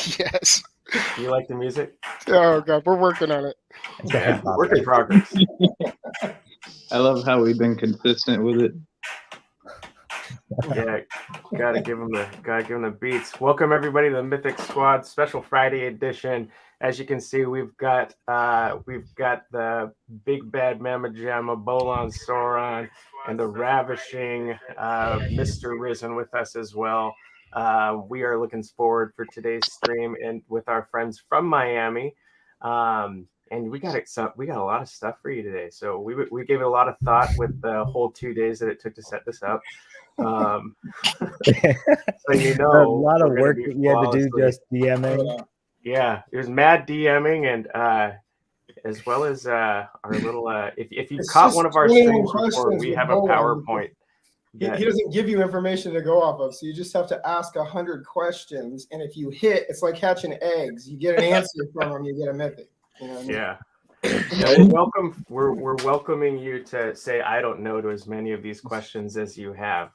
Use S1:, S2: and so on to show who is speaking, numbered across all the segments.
S1: Yes.
S2: Do you like the music?
S1: Oh god, we're working on it.
S2: Yeah, work in progress.
S3: I love how we've been consistent with it.
S2: Yeah, gotta give them the beats. Welcome everybody to the Mythic Squad Special Friday edition. As you can see, we've got the big bad Mama Jamma, Bolon Soron, and the ravishing Mr. Rissen with us as well. We are looking forward for today's stream and with our friends from Miami. And we got a lot of stuff for you today. So we gave it a lot of thought with the whole 2 days that it took to set this up. So
S4: a lot of work that you had to do just DMing.
S2: Yeah, there's mad DMing and as well as our little if you caught one of our streams before, we have a PowerPoint.
S5: He doesn't give you information to go off of, so you just have to ask 100 questions, and if you hit, it's like hatching eggs. You get an answer from them, you get a mythic. You know what I mean?
S2: Yeah. We're welcoming you to say I don't know to as many of these questions as you have.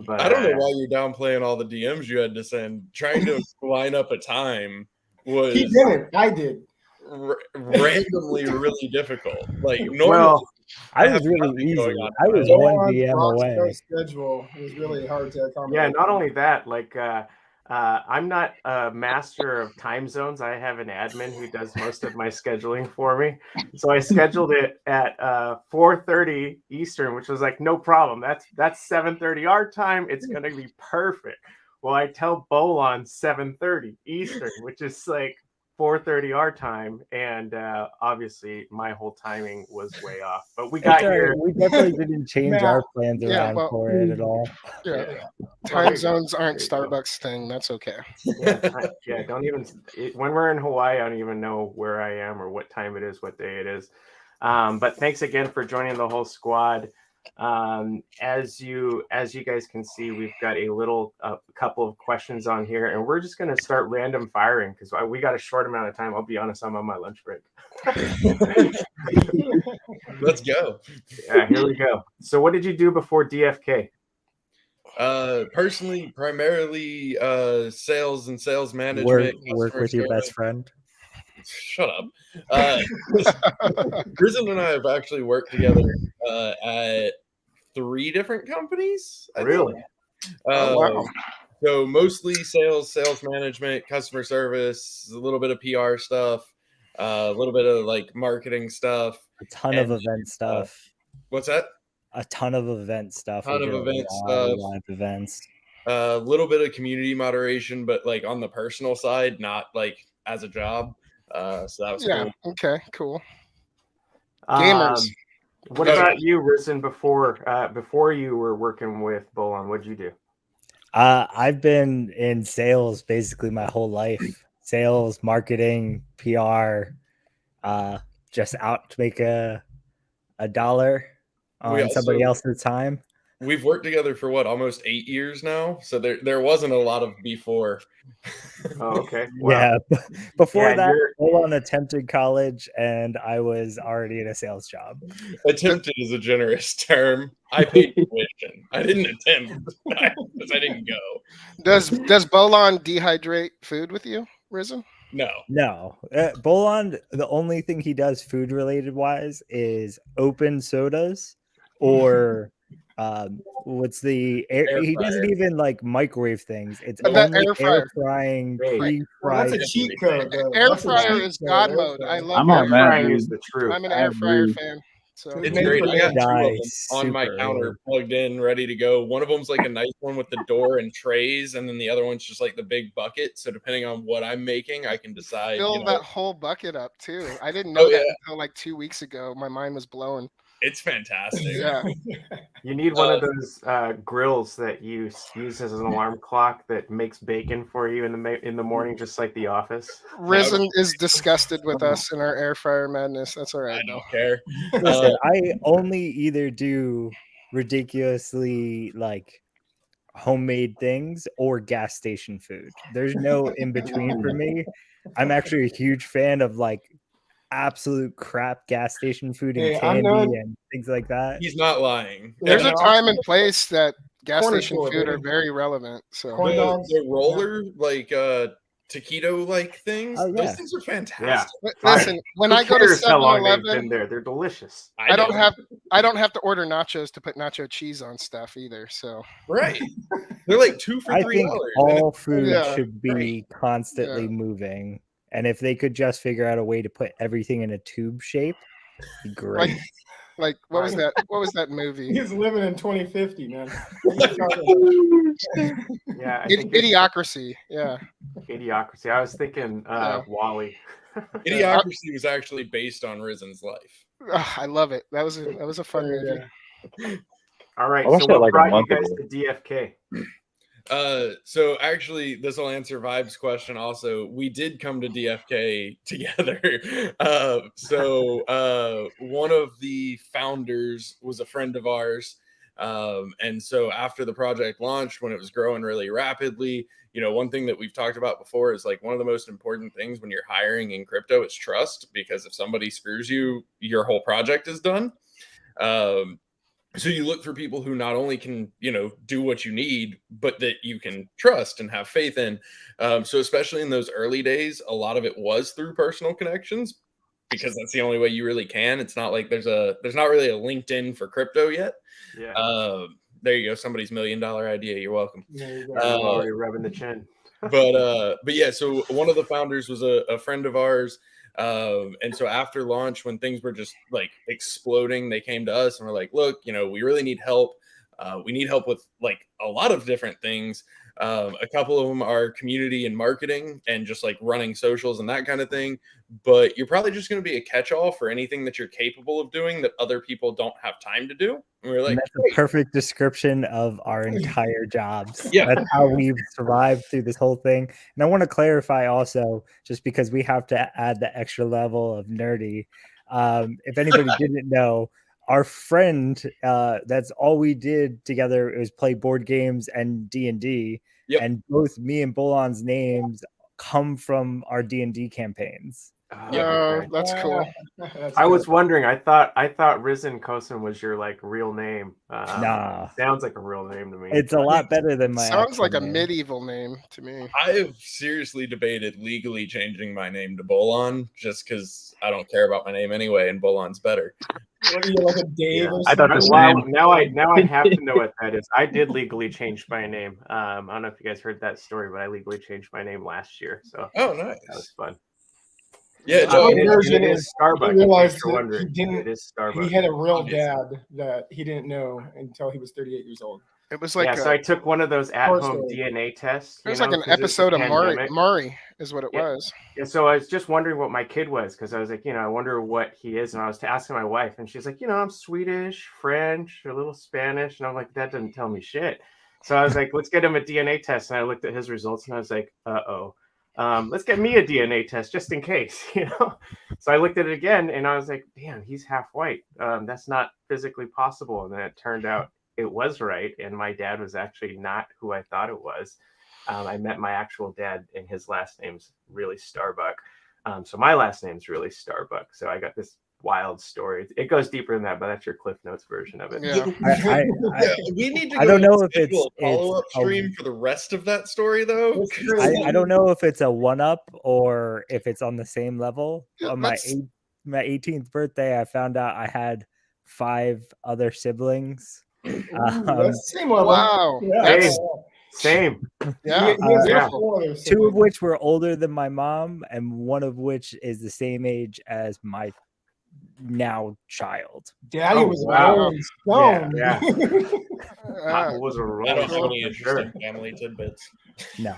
S2: But
S6: I don't know why you're downplaying all the DMs you had to send. Trying to line up a time was
S5: he didn't. I did.
S6: Randomly really difficult. Like normally,
S4: I was really easy. I was one DM away.
S5: Schedule was really hard to accommodate.
S2: Yeah, not only that, like I'm not a master of time zones. I have an admin who does most of my scheduling for me. So I scheduled it at 4:30 Eastern, which was like no problem. That's 7:30 our time. It's gonna be perfect. Well, I tell Bolon 7:30 Eastern, which is like 4:30 our time, and obviously my whole timing was way off. But we got here.
S4: We definitely didn't change our plans around for it at all.
S1: Yeah, time zones aren't Starbucks thing. That's okay.
S2: Yeah, don't even. When we're in Hawaii, I don't even know where I am or what time it is, what day it is. But thanks again for joining the whole squad. As you guys can see, we've got a couple of questions on here, and we're just going to start random firing because we got a short amount of time. I'll be honest, I'm on my lunch break.
S6: Let's go.
S2: Yeah, here we go. So what did you do before DFK?
S6: Personally, primarily sales and sales management.
S4: Work with your best friend.
S6: Shut up. Rissen and I have actually worked together at 3 different companies.
S2: Really?
S1: Wow.
S6: So mostly sales management, customer service, a little bit of PR stuff, a little bit of like marketing stuff.
S4: A ton of event stuff.
S6: What's that?
S4: A ton of event stuff.
S6: Live
S4: events.
S6: A little bit of community moderation, but like on the personal side, not like as a job. So that was cool.
S1: Okay, cool. Gamers.
S2: What about you, Rissen? Before you were working with Bolon, what'd you do?
S4: I've been in sales basically my whole life. Sales, marketing, PR, just out to make a dollar on somebody else's time.
S6: We've worked together for almost 8 years now. So there wasn't a lot of before.
S2: Oh, okay. Wow.
S4: Yeah. Before that, Bolon attempted college, and I was already in a sales job.
S6: Attempted is a generous term. I paid tuition. I didn't attempt because I didn't go.
S1: Does Bolon dehydrate food with you, Rissen?
S6: No.
S4: Bolon, the only thing he does food related wise is open sodas or what's the air he fryer. Doesn't even like microwave things. It's only air frying pre-fried.
S5: That's a cheat code.
S1: Air fryer is God mode. I love
S2: air frying is the truth.
S1: I'm an air fryer fan. So
S6: it's great. I got 2 of them on my counter, plugged in, ready to go. One of them's like a nice one with the door and trays, and then the other one's just like the big bucket. So depending on what I'm making, I can decide.
S1: Fill that whole bucket up too. I didn't know that until like 2 weeks ago. My mind was blown.
S6: It's fantastic.
S1: Yeah.
S2: You need one of those grills that you use as an alarm clock that makes bacon for you in the morning, just like The Office.
S1: Rissen is disgusted with us in our air fryer madness. That's all right.
S6: I don't care.
S4: Listen, I only either do ridiculously like homemade things or gas station food. There's no in between for me. I'm actually a huge fan of like absolute crap gas station food and candy and things like that.
S6: He's not lying.
S1: There's a time and place that gas station food are very relevant. So
S6: the roller, like taquito-like things.
S4: Oh, yeah.
S6: Those things are fantastic.
S1: Listen, when
S2: Who
S1: I go to
S2: cares how long they've
S1: 7-Eleven,
S2: been there? They're delicious.
S1: I don't have to order nachos to put nacho cheese on stuff either. So
S6: Right. They're like 2 for $3.
S4: I think all food
S1: Yeah.
S4: should be constantly moving. And if they could just figure out a way to put everything in a tube shape, it'd be great.
S1: Like what was that? What was that movie?
S5: He's living in 2050, man.
S2: Yeah, I think
S1: Idiocracy. Yeah.
S2: Idiocracy. I was thinking Wall-E.
S6: Idiocracy was actually based on Rissen's life.
S1: Oh, I love it. That was a fun movie.
S2: All right,
S3: I watched
S2: so
S3: that
S2: what
S3: like a
S2: brought you
S3: month
S2: guys
S3: ago.
S2: to DFK?
S6: So actually, this will answer Vibe's question. Also, we did come to DFK together. One of the founders was a friend of ours, and so after the project launched, when it was growing really rapidly, one thing that we've talked about before is like one of the most important things when you're hiring in crypto is trust, because if somebody screws you, your whole project is done. So you look for people who not only can, do what you need, but that you can trust and have faith in. So especially in those early days, a lot of it was through personal connections, because that's the only way you really can. It's not like there's not really a LinkedIn for crypto yet.
S2: Yeah.
S6: There you go. Somebody's $1 million idea. You're welcome.
S2: Already rubbing the chin.
S6: But yeah, so one of the founders was a friend of ours. And so after launch, when things were just like exploding, they came to us and were like, look, we really need help. We need help with like a lot of different things. A couple of them are community and marketing and just like running socials and that kind of thing. But you're probably just going to be a catch-all for anything that you're capable of doing that other people don't have time to do. And we're like,
S4: and that's a perfect description of our entire jobs.
S6: Yeah.
S4: That's how we've survived through this whole thing. And I want to clarify also, just because we have to add the extra level of nerdy. If anybody didn't know, our friend, that's all we did together was play board games and D&D.
S6: Yep.
S4: And both me and Bolon's names come from our D&D campaigns.
S2: Okay.
S1: That's cool.
S2: I was wondering. I thought Rissen Kossen was your like real name.
S4: Nah,
S2: sounds like a real name to me.
S4: it's a lot better than my.
S1: Sounds like a
S4: name.
S1: medieval name to me.
S6: I have seriously debated legally changing my name to Bolon just because I don't care about my name anyway, and Bolon's better.
S5: What are you, like a Dave or
S3: I thought
S5: something?
S3: the same.
S2: Now I have to know what that is. I did legally change my name. I don't know if you guys heard that story, but I legally changed my name last year. So
S6: Oh, nice.
S2: that was fun.
S6: Yeah,
S2: It is Starbuck.
S5: He realized
S2: if you're
S5: that
S2: wondering.
S5: he didn't-
S2: It is Starbuck.
S5: He had a real dad that he didn't know until he was 38 years old.
S1: It was like
S2: so I took one of those at-home
S5: story.
S2: DNA tests.
S1: it was like an
S2: 'cause it's a
S1: episode of
S2: pandemic.
S1: Maury is what it
S2: Yeah.
S1: was.
S2: Yeah, so I was just wondering what my kid was, because I was like, I wonder what he is. And I was asking my wife, and she's like, I'm Swedish, French, a little Spanish. And I'm like, that doesn't tell me shit. So I was like, let's get him a DNA test. And I looked at his results, and I was like, let's get me a DNA test just in case, So I looked at it again, and I was like, damn, he's half white. That's not physically possible. And then it turned out it was right, and my dad was actually not who I thought it was. I met my actual dad, and his last name's really Starbuck. So my last name's really Starbuck. So I got this wild story. It goes deeper than that, but that's your Cliff Notes version of it.
S1: Yeah.
S6: We need to
S4: I
S6: go
S4: don't know
S6: and
S4: if it's-
S6: schedule a follow-up
S4: it's a-
S6: stream for the rest of that story, though.
S4: I don't know if it's a one-up or if it's on the same level.
S1: Yeah,
S4: On my
S1: let's-
S4: my 18th birthday, I found out I had 5 other siblings.
S5: That's the same level.
S1: Wow.
S5: Yeah.
S1: That's,
S2: Same.
S1: yeah.
S5: He has
S2: yeah.
S5: 4 other
S4: 2 of
S5: siblings.
S4: which were older than my mom, and 1 of which is the same age as my now child.
S5: Daddy
S2: Oh,
S5: was a
S2: wow.
S5: rolling stone.
S2: Yeah.
S1: Uh,
S2: Papa was a
S6: I
S2: rolling
S6: don't have
S2: stone
S6: any
S2: for
S6: interesting
S2: sure.
S6: family tidbits.
S4: No.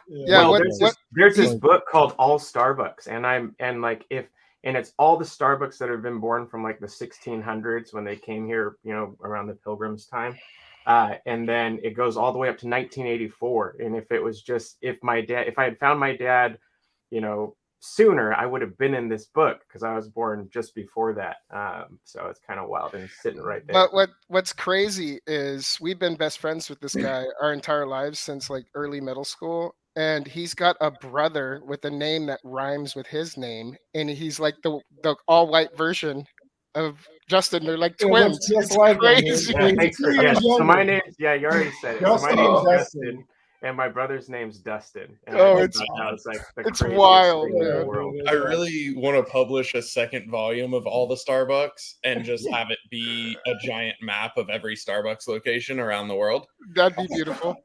S1: Yeah,
S2: Well,
S1: what-
S2: there's this book called All Starbucks, and it's all the Starbucks that have been born from like the 1600s when they came here, around the Pilgrims' time. And then it goes all the way up to 1984. And if I had found my dad, sooner, I would have been in this book because I was born just before that. So it's kind of wild, and it's sitting right there.
S1: But what's crazy is we've been best friends with this guy our entire lives since like early middle school, and he's got a brother with a name that rhymes with his name, and he's like the all white version of Justin. They're like
S5: It
S1: twins.
S5: looks just
S1: It's
S5: like him.
S1: crazy.
S2: Yeah, thanks for,
S5: Two years
S2: so my
S5: younger.
S2: name, you already said it. So
S5: Justin
S2: my name is
S5: and
S2: Justin, and my brother's name's Dustin. And
S1: Oh,
S2: I
S1: it's-
S2: thought that was like the
S1: it's
S2: craziest
S1: wild,
S2: thing in the
S1: man.
S2: world.
S6: I really want to publish a second volume of all the Starbucks and just have it be a giant map of every Starbucks location around the world.
S1: That'd be beautiful.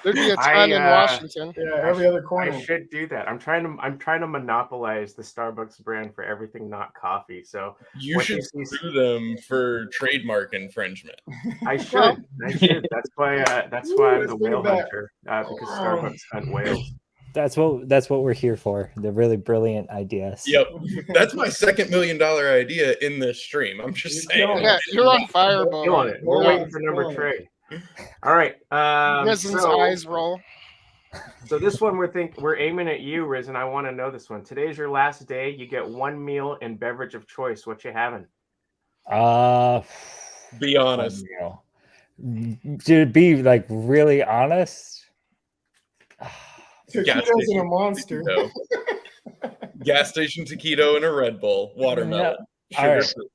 S1: There'd be a
S2: I,
S1: ton in Washington.
S5: Yeah, every other corner.
S2: I should do that. I'm trying to monopolize the Starbucks brand for everything not coffee. So
S6: You
S2: what
S6: should
S2: you see-
S6: sue them for trademark infringement.
S2: I should. That's why I'm
S5: let's
S2: the
S5: bring
S2: whale
S5: it back.
S2: hunter because Starbucks hunt whales.
S4: That's what we're here for. The really brilliant ideas.
S6: Yep, that's my $2 million idea in this stream. I'm just
S5: You're
S6: saying.
S5: killing
S1: Yeah, you're on fire,
S2: Killing
S1: Bolon.
S2: it. We're
S5: Yeah.
S2: waiting for number three. All right.
S1: Risen's
S2: So,
S1: eyes roll.
S2: so this one we're aiming at you, Risen. I want to know this one. Today's your last day. You get one meal and beverage of choice. What you having?
S6: Be honest.
S4: To be like really honest,
S5: Taquitos and a monster.
S6: taquito. Gas station taquito and a Red Bull. Watermelon.
S4: all
S6: Sugar
S4: right.
S6: free.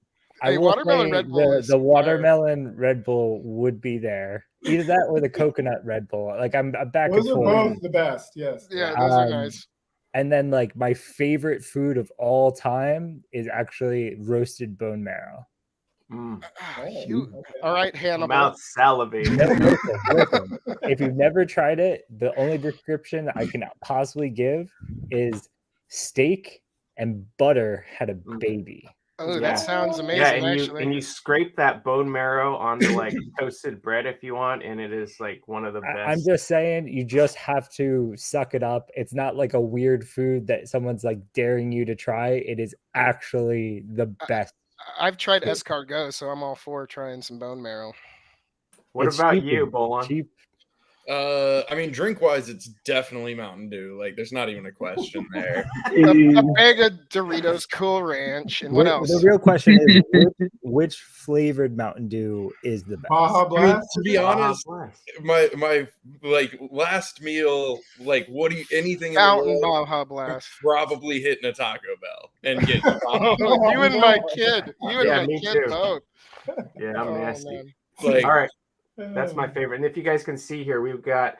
S1: Hey,
S4: I will
S1: watermelon
S4: say
S1: Red Bull is
S4: the
S1: fire.
S4: watermelon Red Bull would be there. Either that or the coconut Red Bull. Like I'm back
S5: Those
S4: and
S5: are
S4: forth.
S5: both the best. Yes.
S1: Yeah, those are
S4: Um,
S1: nice.
S4: And then like my favorite food of all time is actually roasted bone marrow.
S1: All right, Hannibal.
S2: Mouth salivating.
S4: Listen, if you've never tried it, the only description I can possibly give is steak and butter had a baby.
S1: Oh,
S2: Yeah.
S1: that sounds amazing.
S2: Yeah, and
S1: actually,
S2: you scrape that bone marrow onto like toasted bread if you want, and it is like one of the best.
S4: I'm just saying, you just have to suck it up. It's not like a weird food that someone's like daring you to try. It is actually the best.
S1: I've tried escargot, so I'm all for trying some bone marrow.
S2: What
S4: It's
S2: about
S4: cheap
S2: you,
S4: and
S2: Bolon?
S4: Cheap.
S6: I mean, drink wise, it's definitely Mountain Dew. Like, there's not even a question there.
S1: A bag of Doritos Cool Ranch, and what else?
S4: The real question is which flavored Mountain Dew is the best?
S5: Baja
S6: I mean,
S5: Blast.
S6: to be honest,
S2: Blast.
S6: my like last meal, like anything in the
S1: Mountain
S6: world,
S1: Baja Blast.
S6: probably hitting a Taco Bell and getting
S1: You and my kid. You and
S2: Yeah,
S1: my
S2: me
S1: kid
S2: too.
S1: both.
S2: Yeah, I'm
S1: Oh,
S2: nasty.
S1: man.
S6: like
S2: All right, that's my favorite. And if you guys can see here, we've got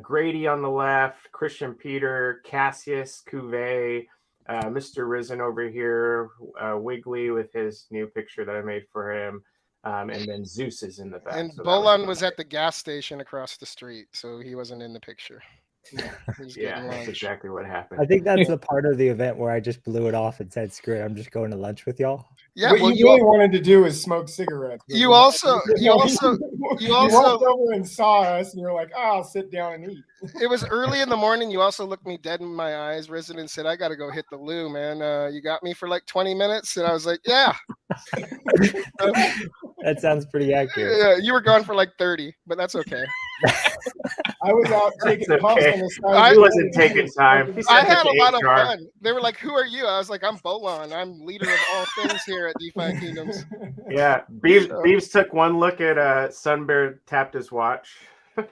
S2: Grady on the left, Christian Peter, Cassius, Cuvée, Mr. Risen over here, Wiggly with his new picture that I made for him, and then Zeus is in the back.
S1: And
S2: so that
S1: Bolon
S2: the
S1: was at the gas station across the street, so he wasn't in the picture. He was
S2: Yeah,
S1: getting
S2: that's
S1: lunch.
S2: exactly what
S4: I
S2: happened.
S4: think that's the part of the event where I just blew it off and said, "Screw it, I'm just going to lunch with y'all."
S1: Yeah,
S5: What
S1: well,
S5: you really wanted to do is smoke cigarettes.
S1: You also-
S5: you
S1: also-
S5: walked over and saw us, and you're like, "Oh, I'll sit down and eat."
S1: it was early in the morning. You also looked me dead in my eyes, Risen, and said, "I got to go hit the loo, man. You got me for like 20 minutes," and I was like, "Yeah."
S4: That sounds pretty accurate.
S1: Yeah, you were gone for like 30, but that's okay.
S5: I was out taking
S2: That's
S5: puffs
S2: okay.
S5: on the side.
S1: I
S2: He wasn't taking time. He
S1: I
S2: sent it
S1: had a
S2: to
S1: lot of
S2: HR.
S1: fun. They were like, "Who are you?" I was like, "I'm Bolon. I'm leader of all things here at DeFi Kingdoms."
S2: Yeah, Beeves took one look at Sunbear, tapped his watch. All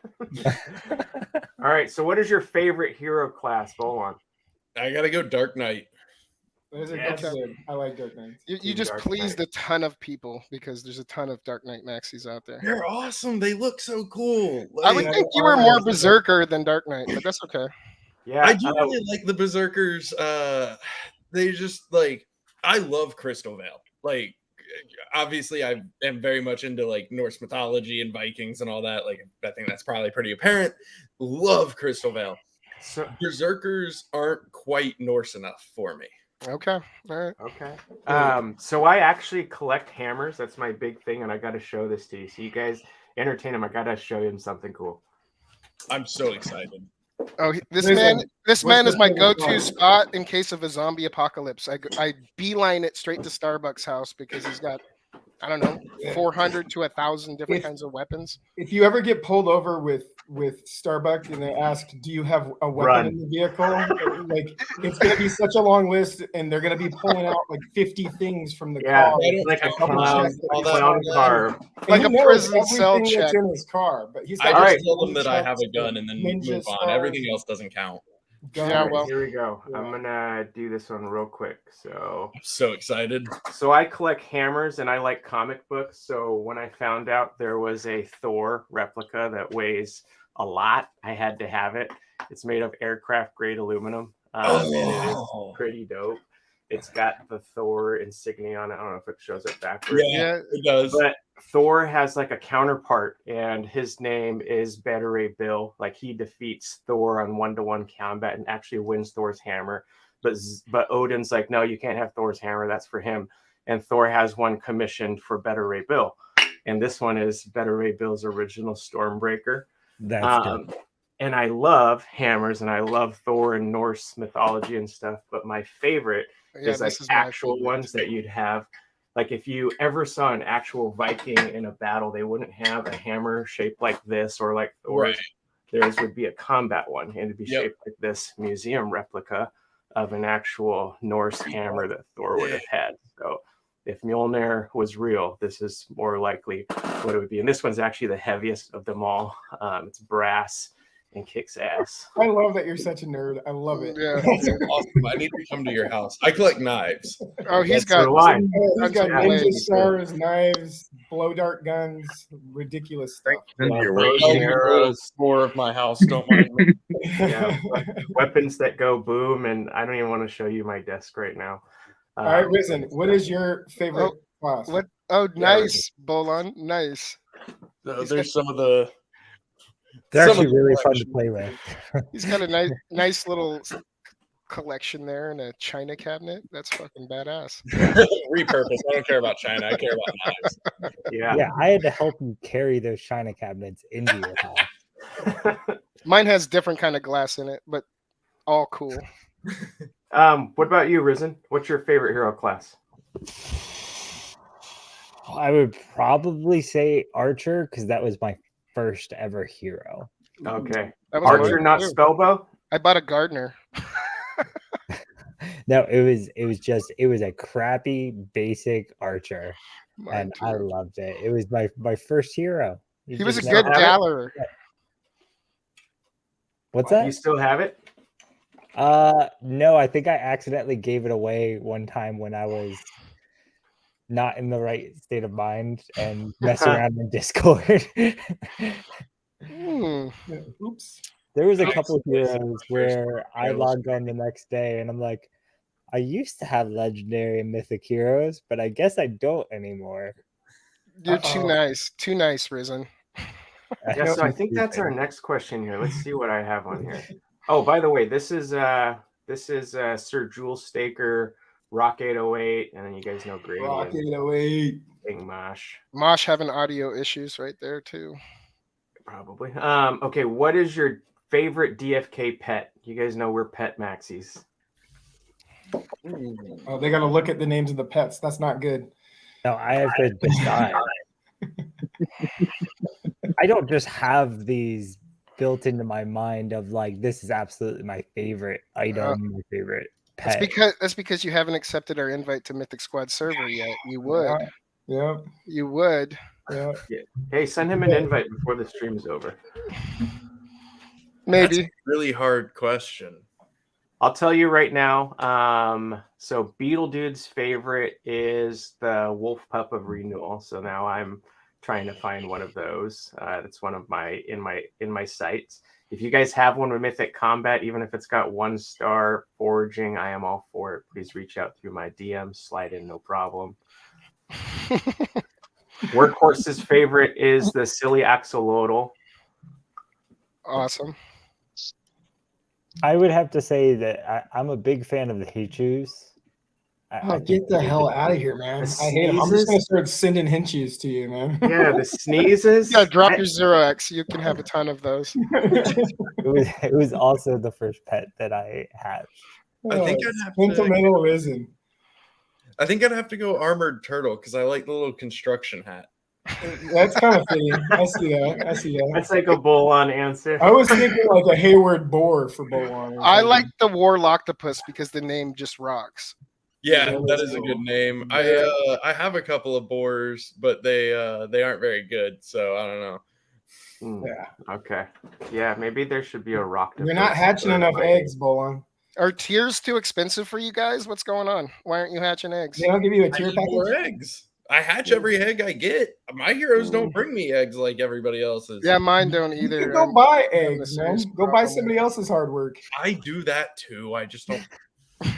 S2: right, so what is your favorite hero class, Bolon?
S6: I gotta go Dark Knight.
S5: Those are
S2: Yes.
S5: good. I like Dark Knights.
S1: You
S2: Team
S1: just
S2: Dark
S1: pleased
S2: Knight.
S1: a ton of people because there's a ton of Dark Knight maxis out there.
S6: They're awesome. They look so cool.
S1: I would
S6: Like,
S1: think you were more Berserker than Dark Knight, but that's okay.
S2: Yeah,
S6: I do really like the Berserkers. They just like, I love Crystal Veil. Like, obviously, I am very much into like Norse mythology and Vikings and all that. Like, I think that's probably pretty apparent. Love Crystal Veil.
S2: so,
S6: Berserkers aren't quite Norse enough for me.
S1: Okay, all right.
S2: okay. So I actually collect hammers. That's my big thing, and I got to show this to you. So you guys entertain him. I got to show him something cool.
S6: I'm so excited.
S1: Oh, this
S5: Listen,
S1: man
S5: what's
S1: is
S5: the
S1: my
S5: favorite
S1: go-to
S5: part?
S1: spot in case of a zombie apocalypse. I beeline it straight to Starbuck's house because he's got, I don't know, 400 to 1,000 different
S5: If-
S1: kinds of weapons.
S5: If you ever get pulled over with Starbuck and they ask, "Do you have a weapon
S2: Run.
S5: in the vehicle?" Like, it's gonna be such a long list, and they're gonna be pulling out like 50 things from the
S2: Yeah,
S5: car.
S2: it's like a
S5: Double
S2: clown,
S5: check
S6: all that
S2: clown
S6: online.
S2: car.
S1: Like
S5: He
S1: a
S5: knows
S1: prison cell
S5: everything that's
S1: check.
S5: in his car, but he's
S6: I
S5: got
S6: just
S2: right.
S6: tell them that I have a gun and then
S5: ninja
S6: move on.
S5: stars.
S6: Everything else doesn't count.
S1: Yeah,
S2: Alright,
S1: well,
S2: here we go.
S5: Yeah.
S2: I'm gonna do this one real quick.
S6: I'm so excited.
S2: So I collect hammers and I like comic books. So when I found out there was a Thor replica that weighs a lot, I had to have it. It's made of aircraft grade aluminum, and it is pretty dope. It's got the Thor insignia on it. I don't know if it shows it backwards.
S6: Yeah,
S1: yeah,
S6: it does.
S2: But Thor has like a counterpart, and his name is Beta Ray Bill. Like he defeats Thor on 1-to-1 combat and actually wins Thor's hammer. But Odin's like, no, you can't have Thor's hammer. That's for him. And Thor has one commissioned for Beta Ray Bill, and this one is Beta Ray Bill's original Stormbreaker.
S4: That's dope.
S2: And I love hammers, and I love Thor and Norse mythology and stuff. But my favorite
S1: yeah,
S2: is like
S1: this is my
S2: actual
S1: favorite.
S2: ones that you'd have. Like if you ever saw an actual Viking in a battle, they wouldn't have a hammer shaped like this or like Thor's.
S6: Right.
S2: Theirs would be a combat one, and it'd be
S6: Yep.
S2: shaped like this museum replica of an actual Norse hammer that Thor would have had. So if Mjolnir was real, this is more likely what it would be. And this one's actually the heaviest of them all. It's brass and kicks ass.
S5: I love that you're such a nerd. I love it.
S1: Yeah.
S6: Awesome. I need to come to your house. I collect knives.
S1: Oh, he's
S2: So do
S1: got.
S2: I.
S5: He's got
S2: Yeah.
S5: ninja stars, knives, blow dart guns, ridiculous stuff.
S2: Yeah,
S3: Your
S2: bows
S3: way.
S2: and arrows,
S6: Floor of my house. Don't mind me.
S2: yeah, weapons that go boom, and I don't even want to show you my desk right now.
S5: All right, Rissen, what is your favorite class?
S1: What? Oh, nice, Bolon. Nice.
S6: There's some of the.
S4: They're
S6: some of
S4: actually
S6: the
S4: really fun to
S6: collection.
S4: play with.
S1: He's got a nice little collection there in a china cabinet. That's fucking badass.
S6: Repurpose. I don't care about China. I care about knives.
S2: Yeah.
S4: Yeah, I had to help you carry those china cabinets into your house.
S1: Mine has different kind of glass in it, but all cool.
S2: What about you, Risen? What's your favorite hero class?
S4: I would probably say Archer because that was my first ever hero.
S2: Okay,
S1: That was
S2: Archer,
S1: mine,
S2: not
S1: too.
S2: Spellbow.
S1: I bought a gardener.
S4: No, it was a crappy basic Archer,
S1: Mine,
S4: and I
S1: too.
S4: loved it. It was my first hero. You
S1: He was a
S4: just
S1: good
S2: have it?
S1: galler.
S4: What's
S2: You
S4: that?
S2: still have it?
S4: No, I think I accidentally gave it away one time when I was not in the right state of mind and mess around in Discord.
S1: Hmm.
S5: Oops.
S4: There was a
S6: Nice.
S4: couple of heroes where I
S6: Heroes.
S4: logged on the next day and I'm like, I used to have legendary and mythic heroes, but I guess I don't anymore.
S1: You're too
S5: Uh-oh.
S1: nice. Too nice, Risen.
S2: Yeah. So I think that's our next question here. Let's see what I have on here. Oh, by the way, this is Sir Jules Staker, Rock 808, and then you guys know Grady
S5: Rock
S2: and
S5: 808.
S2: King Mosh.
S1: Mosh having audio issues right there too.
S2: Probably. Okay, what is your favorite DFK pet? You guys know we're pet maxis.
S5: Oh, they got to look at the names of the pets. That's not good.
S4: No, I have to decide. I don't just have these built into my mind of like, this is absolutely my favorite item, my favorite pet.
S1: That's because you haven't accepted our invite to Mythic Squad server yet. You would.
S5: Yeah.
S1: You would.
S5: Yeah.
S2: Hey, send him an invite before the stream's over.
S1: Maybe.
S6: That's a really hard question.
S2: I'll tell you right now. So Beetle Dude's favorite is the Wolf Pup of Renewal. So now I'm trying to find one of those. That's one of my in my sights. If you guys have one with Mythic Combat, even if it's got 1-star foraging, I am all for it. Please reach out through my DM, slide in, no problem. Workhorse's favorite is the Silly Axolotl.
S1: Awesome.
S4: I would have to say that I'm a big fan of the Hichus.
S5: Oh, get the hell out of here, man.
S2: The
S5: I hate them. I'm
S2: sneezes?
S5: just going to start sending hinchies to you, man.
S2: Yeah, the sneezes.
S1: Yeah, drop your 0x. You can have a ton of those.
S4: It was also the first pet that I had.
S6: I think I'd have to-
S5: Sentimental Risen.
S6: I think I'd have to go armored turtle because I like the little construction hat.
S5: That's kind of fitting. I see that.
S2: That's like a Bolon answer.
S5: I was thinking like a Hayward boar for Bolon.
S1: I like the Warlocktopus because the name just rocks.
S6: Yeah,
S5: Yeah,
S6: that is a good name. I have a couple of boars, but they aren't very good, so I don't know.
S5: Yeah.
S2: Okay. Yeah, maybe there should be a rock.
S5: You're not hatching enough eggs, Bolon.
S1: Are tiers too expensive for you guys? What's going on? Why aren't you hatching eggs?
S5: They don't give you a
S6: I
S5: tier
S6: need more
S5: package?
S6: eggs. I hatch every egg I get. My heroes don't bring me eggs like everybody else's.
S1: Yeah, mine don't
S5: You
S1: either.
S5: can go buy
S1: I'm a
S5: eggs, man.
S1: serious
S5: Go buy
S1: problem.
S5: somebody else's hard work.
S6: I do that too. I just don't.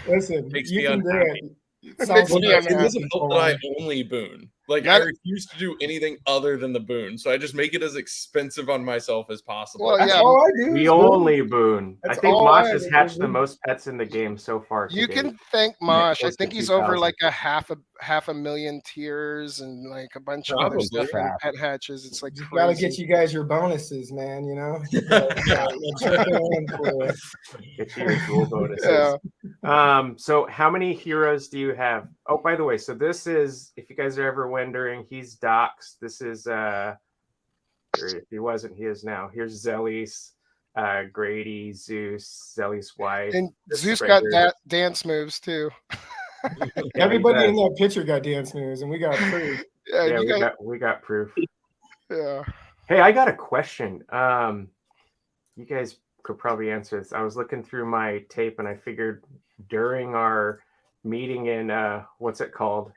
S5: Listen,
S6: Makes
S5: you
S6: me
S5: can do
S6: unhappy.
S5: it. It
S1: Makes
S5: sounds
S1: me
S5: like
S6: It doesn't help that I
S5: Bolon.
S6: only boon. Like
S1: That-
S6: I refuse to do anything other than the boon. So I just make it as expensive on myself as possible.
S1: Well,
S5: That's
S1: yeah,
S5: all I do.
S2: The
S5: is boon.
S2: only boon. I
S5: That's
S2: think
S5: all
S2: Mosh
S5: I
S2: has
S5: ever
S2: hatched
S5: do.
S2: the most pets in the game so far.
S1: you
S2: to
S1: can
S2: date.
S1: thank Mosh. I
S2: close to
S1: think he's over
S2: 2,000.
S1: like a half a million tiers and like a bunch of other
S6: Probably.
S1: stuff in
S4: Crap.
S1: pet hatches. It's like
S5: Just gotta
S1: crazy.
S5: get you guys your bonuses, man. You know, check in for it.
S2: Get you your dual bonuses.
S1: Yeah.
S2: So how many heroes do you have? Oh, by the way, so this is, if you guys are ever wondering, he's Dox. This is or if he wasn't, he is now. Here's Zelis, Grady, Zeus, Zelis' wife.
S1: And
S2: this
S1: Zeus
S2: right
S1: got
S2: here.
S1: that dance moves too.
S2: Yeah,
S5: Everybody
S2: he
S5: in
S2: does.
S5: that picture got dance moves, and we got proof.
S1: Yeah,
S2: Yeah,
S1: you guys,
S2: we got proof.
S1: yeah.
S2: Hey, I got a question. You guys could probably answer this. I was looking through my tape and I figured during our meeting in what's it called?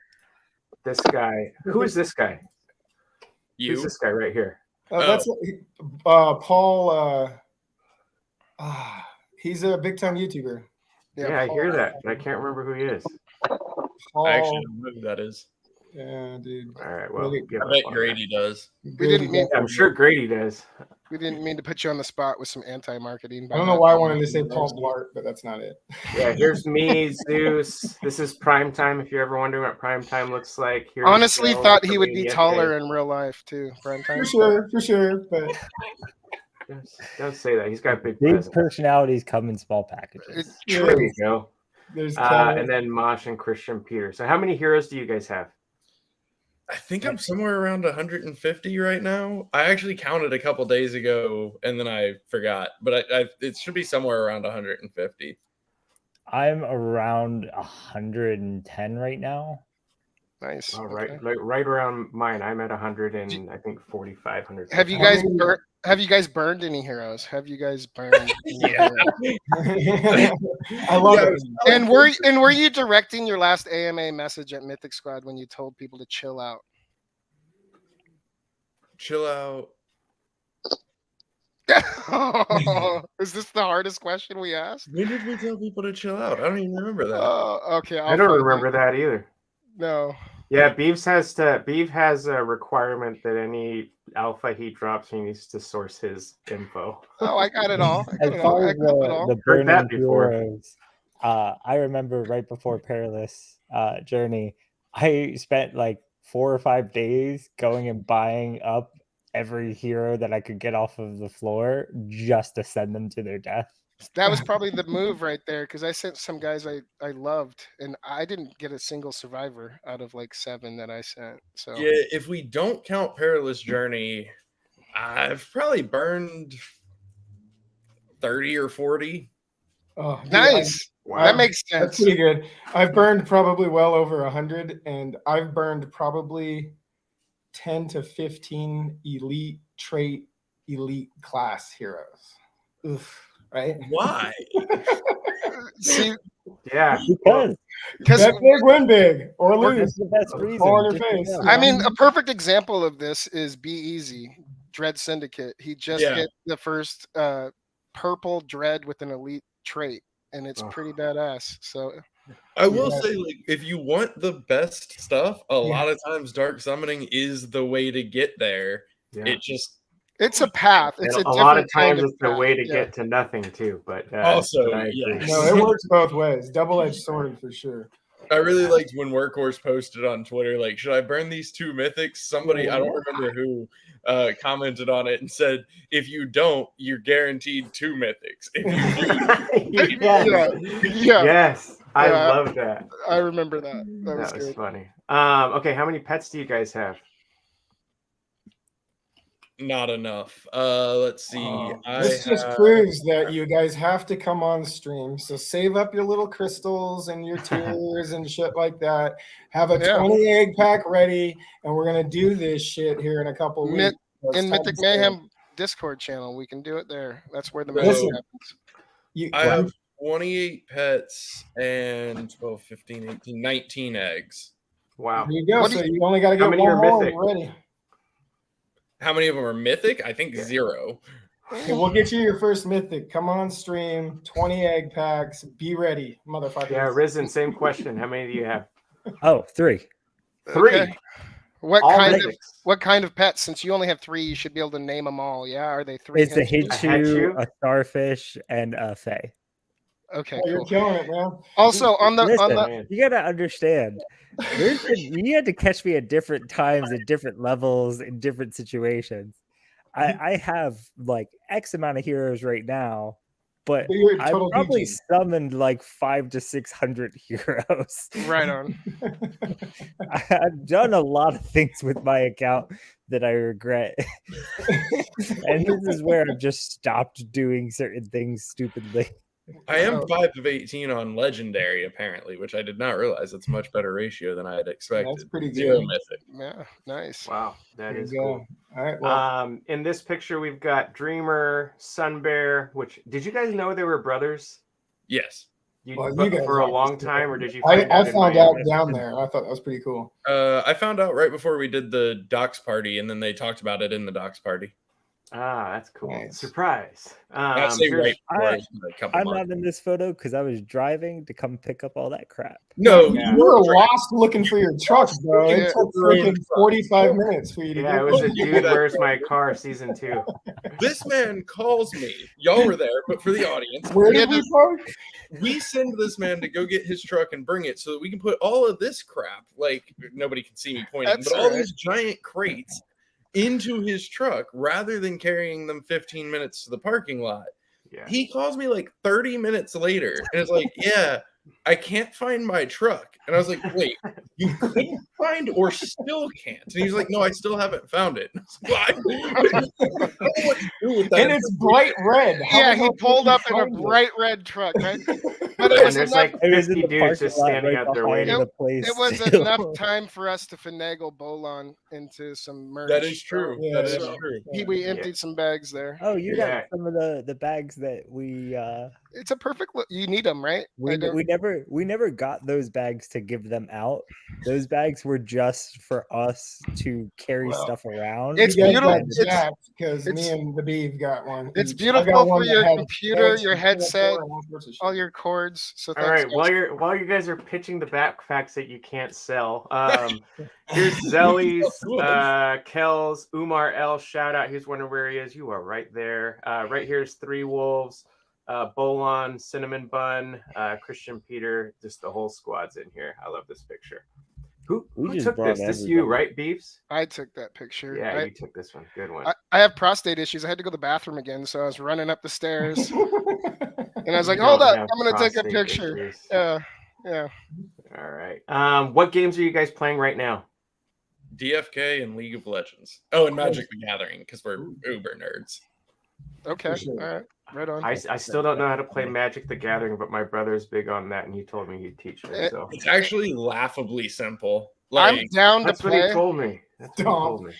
S2: This guy. Who is this guy? Who's
S6: You
S2: this guy right here?
S5: That's Paul. He's a big time YouTuber.
S2: Yeah, I hear that, but I can't remember who he is.
S5: Paul,
S6: I actually don't know who that is.
S5: yeah, dude.
S2: All right, well,
S5: Really-
S2: give
S6: I
S2: up
S6: bet
S2: on
S6: Grady does.
S1: We didn't mean
S2: that. I'm sure Grady does.
S1: we didn't mean to put you on the spot with some anti-marketing.
S5: I don't know why I wanted to say Paul Blart, but that's not it.
S2: Yeah, here's me, Zeus. This is prime time. If you're ever wondering what prime time looks like, here's
S1: Honestly,
S2: Joe,
S1: thought he would be
S2: Comedian.
S1: taller in real life too. Prime time.
S5: For sure. But
S2: Don't say that. He's got big
S4: Big
S2: presence.
S4: personalities come in small packages.
S1: It's
S5: Yeah.
S2: There
S1: true.
S2: you go.
S5: there's
S2: And then Mosh and Christian Peter. So how many heroes do you guys have?
S6: I think I'm somewhere around 150 right now. I actually counted a couple days ago and then I forgot, but it should be somewhere around 150.
S4: I'm around 110 right now.
S1: Nice.
S2: All right,
S1: Okay.
S2: like right around mine. I'm at 100 and I think 4,500.
S1: Have you guys burned any heroes? Have you guys burned? Any
S6: Yeah.
S1: heroes?
S5: I love
S6: Yeah,
S5: it.
S1: And were you directing your last AMA message at Mythic Squad when you told people to chill out?
S6: Chill out.
S1: Is this the hardest question we asked?
S6: When did we tell people to chill out? I don't even remember that.
S1: Okay.
S2: I don't remember that either.
S1: No.
S2: Yeah, Beav has a requirement that any alpha he drops, he needs to source his info.
S1: Oh, I got it all. I
S4: As
S1: got it all.
S4: far
S1: I
S4: as
S1: got it all.
S4: the
S2: Heard that
S4: burning
S2: before.
S4: heroes, I remember right before Perilous Journey, I spent like 4 or 5 days going and buying up every hero that I could get off of the floor just to send them to their death.
S1: That was probably the move right there because I sent some guys I loved and I didn't get a single survivor out of like 7 that I sent. So
S6: Yeah, if we don't count Perilous Journey, I've probably burned 30 or 40.
S5: Oh, dude,
S1: nice.
S2: Wow.
S1: That makes
S5: That's
S1: sense.
S5: pretty good. I've burned probably well over 100, and I've burned probably 10 to 15 elite trait, elite class heroes. Oof, right?
S6: Why?
S1: See,
S2: Yeah.
S4: Because
S1: because
S5: Bet big, win big, or
S4: that's
S5: lose.
S4: the best reason.
S5: Fall in
S4: just
S5: your
S4: to
S5: face.
S4: know.
S1: I mean, a perfect example of this is Be Easy, Dread Syndicate. He just
S6: Yeah.
S1: hit the first purple Dread with an elite trait, and it's
S2: Oh.
S1: pretty badass. So
S6: I will
S5: Yeah.
S6: say, like, if you want the best stuff, a
S5: Yeah.
S6: lot of times dark summoning is the way to get there.
S2: Yeah.
S6: It just
S1: it's a path. It's
S2: And
S1: a
S2: a lot of
S1: different kind
S2: times it's the
S1: path.
S2: way to
S1: Yeah.
S2: get to nothing too. But
S6: Also,
S2: but I agree.
S6: yes.
S5: No, it works both ways. Double-edged sword for sure.
S6: I really liked when Workhorse posted on Twitter, like, should I burn these 2 mythics? Somebody, I don't remember who, commented on it and said, if you don't, you're guaranteed 2 mythics. If you do,
S2: Yes.
S1: Yeah,
S2: Yes. I
S1: Yeah.
S2: love that.
S1: I remember that. That was
S2: That was
S1: good.
S2: funny. Okay, how many pets do you guys have?
S6: not enough. Let's see.
S5: This just proves that you guys have to come on stream. So save up your little crystals and your tiers and shit like that. Have a
S1: Yeah.
S5: 20 egg pack ready, and we're gonna do this shit here in a couple
S1: Myth-
S5: weeks. So it's
S1: In
S5: time
S1: Mythic
S5: to start.
S1: Mayhem, Discord channel. We can do it there. That's where the
S6: So-
S1: magic
S5: Listen.
S1: happens.
S6: I have 28 pets and 12, 15, 18, 19 eggs.
S2: Wow.
S5: There you go.
S1: What do
S5: So you only got to
S2: How
S5: get
S2: many
S5: one
S2: are
S5: more
S2: mythic?
S5: and you're ready.
S6: How many of them are mythic? I think 0.
S5: Okay, we'll get you your first mythic. Come on stream. 20 egg packs. Be ready, motherfuckers.
S2: Yeah, Risen, same question. How many do you have?
S4: Oh, 3.
S2: 3.
S1: Okay. What
S2: All
S1: kind of
S2: mythics.
S1: pets? Since you only have 3, you should be able to name them all. Yeah, are they 3?
S4: It's a
S1: henchmen?
S4: Hitchu,
S2: Hatchu?
S4: a starfish, and a Fae.
S1: Okay,
S5: Oh, you're
S1: cool.
S5: killing it, man.
S1: Also on the
S4: Listen,
S2: Man.
S4: you gotta understand. You had to catch me at different times, at different levels, in different situations. I have like X amount of heroes right now, but
S5: But you're a
S4: I've
S5: total
S4: probably
S5: DJ.
S4: summoned like 500 to 600 heroes.
S1: right on.
S4: I've done a lot of things with my account that I regret. And this is where I've just stopped doing certain things stupidly.
S6: I am
S1: Oh.
S6: 5 of 18 on legendary, apparently, which I did not realize. That's a much better ratio than I had expected.
S5: That's pretty
S6: 0
S5: good.
S6: mythic.
S1: Yeah, nice.
S2: Wow, that
S5: There
S2: is
S5: you go.
S2: cool.
S5: All right. Well,
S2: In this picture, we've got Dreamer, Sunbear. Which did you guys know they were brothers?
S6: Yes.
S5: Well, you
S2: But
S5: guys
S2: for a long
S5: obviously
S2: time, or did you
S5: I
S2: find out? in
S5: found
S2: Miami?
S5: out down there, and I thought that was pretty cool.
S6: I found out right before we did the docs party, and then they talked about it in the docs party.
S2: Ah, that's cool.
S5: Nice.
S2: Surprise.
S6: I say
S2: here's-
S6: right before, it was a couple
S4: I'm
S6: months.
S4: not in this photo because I was driving to come pick up all that crap.
S6: No,
S2: Yeah.
S5: You were lost looking for your truck, bro. It
S1: Yeah.
S5: took freaking 45 minutes for you to
S2: Yeah,
S5: get
S2: it was
S5: there.
S2: a Dude, Where's My Car season 2.
S6: this man calls me. Y'all were there, but for the audience,
S5: Where
S1: We
S5: did
S1: had
S5: we park?
S6: we send this man to go get his truck and bring it so that we can put all of this crap, like nobody can see me pointing,
S1: That's
S6: but all
S1: all right.
S6: these giant crates into his truck rather than carrying them 15 minutes to the parking lot.
S2: Yeah.
S6: He calls me like 30 minutes later and it's like, yeah, I can't find my truck. And I was like, wait, you couldn't find or still can't? And he's like, no, I still haven't found it. And I was like, I don't know what to do with that.
S5: And it's bright red. How
S1: Yeah,
S5: the
S1: he
S5: hell
S1: pulled
S5: did you
S1: up in a
S5: find it?
S1: bright red truck, right? But it
S2: And
S1: was
S2: there's
S1: enough.
S2: like
S4: It was in
S2: 50
S4: the
S2: dudes
S4: parking
S2: just
S4: lot
S2: standing
S4: right
S2: out there
S4: behind
S2: waiting.
S4: the place.
S1: It was
S4: too.
S1: enough time for us to finagle Bolon into some merch.
S6: That is true.
S5: Yeah,
S6: that is
S5: yeah.
S6: true.
S1: We emptied some bags there.
S4: Oh, you
S2: Yeah.
S4: got some of the bags that we
S1: It's a perfect look. You need them, right?
S4: we never got those bags to give them out. Those bags were just for us to carry
S5: Well,
S4: stuff around.
S1: It's
S5: You guys
S1: beautiful.
S5: got jacked because
S1: it's-
S5: me and the Beav got one.
S1: It's
S5: each. I got
S1: beautiful
S5: one
S1: for
S5: that
S1: your
S5: had
S1: computer,
S5: heads
S1: your
S5: from
S1: headset,
S5: Singapore and all sorts of shit.
S1: all your cords. So
S2: All
S1: thanks,
S2: right,
S1: guys.
S2: while you guys are pitching the backpacks that you can't sell, here's Zelly's, Kells, Umar L. Shout out. He's wondering where he is. You are right there. Right here's Three Wolves, Bolon, Cinnamon Bun, Christian Peter. Just the whole squad's in here. I love this picture. Who
S4: We just
S2: took
S4: brought
S2: this? This you,
S4: everybody.
S2: right, Beefs?
S1: I took that picture.
S2: Yeah, you took this one. Good one.
S1: I have prostate issues. I had to go to the bathroom again, so I was running up the stairs, and I was like,
S2: You
S1: "Hold
S2: don't
S1: up,
S2: have
S1: I'm gonna take a
S2: prostate
S1: picture."
S2: issues.
S1: Yeah.
S2: All right. What games are you guys playing right now?
S6: DFK and League of Legends. Oh, and Magic the Gathering because we're uber nerds.
S1: Okay.
S5: For sure.
S1: All right. Right on.
S2: I still don't know how to play Magic the Gathering, but my brother's big on that, and he told me he'd teach me. So
S6: It's actually laughably simple.
S1: I'm
S6: Like,
S1: down to
S2: that's what he
S1: play.
S2: told me. That's what he told me.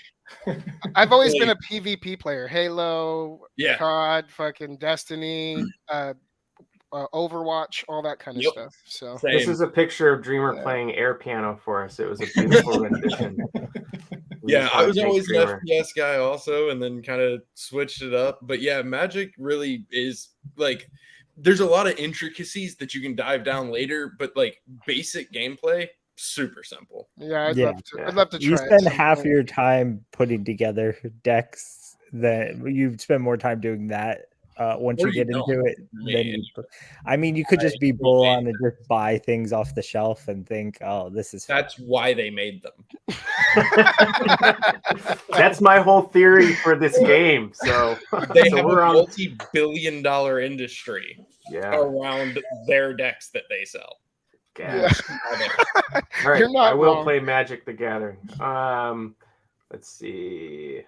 S1: I've always been
S6: Like-
S1: a PvP player. Halo,
S6: yeah,
S1: COD, fucking Destiny, Overwatch, all that kind of
S6: Yep.
S1: stuff. So
S6: same.
S2: This is a picture of Dreamer
S1: Yeah.
S2: playing air piano for us. It was a beautiful rendition. We
S6: Yeah,
S2: just
S6: I
S2: wanna
S6: was
S2: thank
S6: always an
S2: Dreamer.
S6: FPS guy also, and then kind of switched it up. But yeah, Magic really is like there's a lot of intricacies that you can dive down later, but like basic gameplay, super simple.
S1: yeah, I'd
S4: Yeah.
S1: love to.
S2: Yeah.
S1: I'd love to try.
S4: You
S1: it
S4: spend
S1: some
S4: half
S1: point.
S4: your time putting together decks that you spend more time doing that once
S6: Or
S4: you
S6: you
S4: get
S6: don't,
S4: into it.
S6: for
S4: Then
S6: me.
S4: I mean, you could just be
S6: I
S4: bull
S6: hate
S4: on and just buy things off the shelf and think, oh, this is fun.
S6: That's why they made them.
S2: That's my whole theory for this game. So,
S6: They
S2: so
S6: have
S2: we're
S6: a
S2: on.
S6: multi-billion-dollar industry
S2: Yeah.
S6: around their decks that they sell.
S2: Yeah. All right.
S1: You're not
S2: I will
S1: wrong.
S2: play Magic the Gathering. Let's see.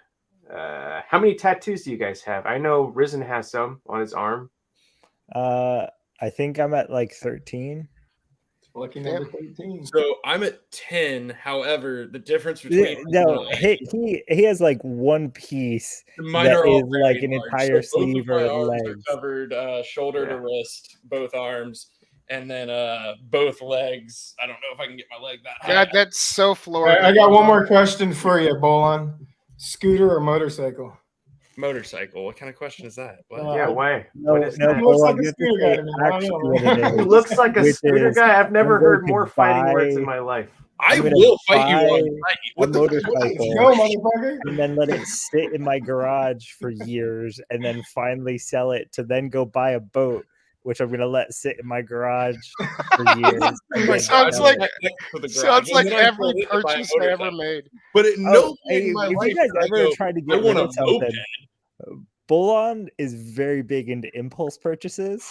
S2: How many tattoos do you guys have? I know Risen has some on his arm.
S4: I think I'm at like 13.
S5: Lucky number 13.
S6: So I'm at 10. However, the difference between
S4: No, he has like one piece
S6: mine
S4: that
S6: are all
S4: is like
S6: very
S4: an
S6: large.
S4: entire
S6: So both
S4: sleeve
S6: of my
S4: or
S6: arms
S4: legs.
S6: are covered, shoulder to wrist, both arms, and then both legs. I don't know if I can get my leg that high.
S1: God, that's so
S5: All
S1: Florida.
S5: right, I got one more question for you, Bolon. Scooter or motorcycle?
S6: Motorcycle. What kind of question is that? What?
S2: Yeah, why?
S4: No,
S2: What is
S4: no,
S2: that?
S5: He looks
S4: Bolon,
S5: like a
S4: you have to
S5: scooter guy
S4: say
S5: to me. I don't
S4: actually
S5: know.
S4: what it
S2: He
S4: is.
S2: looks like a
S4: Which
S2: scooter
S4: is,
S2: guy. I've never
S4: I'm going
S2: heard
S4: to
S2: more fighting words in
S4: buy
S2: my life.
S6: I
S4: I'm gonna
S6: will fight you
S4: buy
S6: on site. What
S4: a
S6: the
S4: motorcycle.
S5: Go, motherfucker.
S4: and then let it sit in my garage for years and then finally sell it to then go buy a boat, which I'm gonna let sit in my garage for years. and then
S1: Sounds
S4: sell
S1: like
S4: it.
S1: sounds like
S6: And then I
S1: every
S6: sold it to buy a
S1: purchase I ever
S6: motorcycle.
S1: made.
S6: But at no point
S4: Hey,
S6: in my
S4: if
S6: life
S4: you guys
S6: did I
S4: ever
S6: go,
S4: try to
S6: I
S4: get
S6: want
S4: rid
S6: a
S4: of something,
S6: moped.
S4: Bolon is very big into impulse purchases.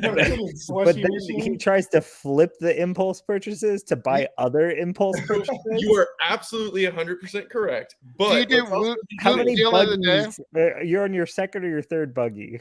S5: No kidding,
S4: But
S5: slushy
S4: then
S5: machine.
S4: he tries to flip the impulse purchases to buy other impulse purchases.
S6: You are absolutely 100% correct. But
S1: Do you do
S6: let's also
S1: woot-
S6: be
S4: How
S1: woot
S6: clear.
S4: many
S1: deal of the day?
S4: buggies? You're on your second or your third buggy?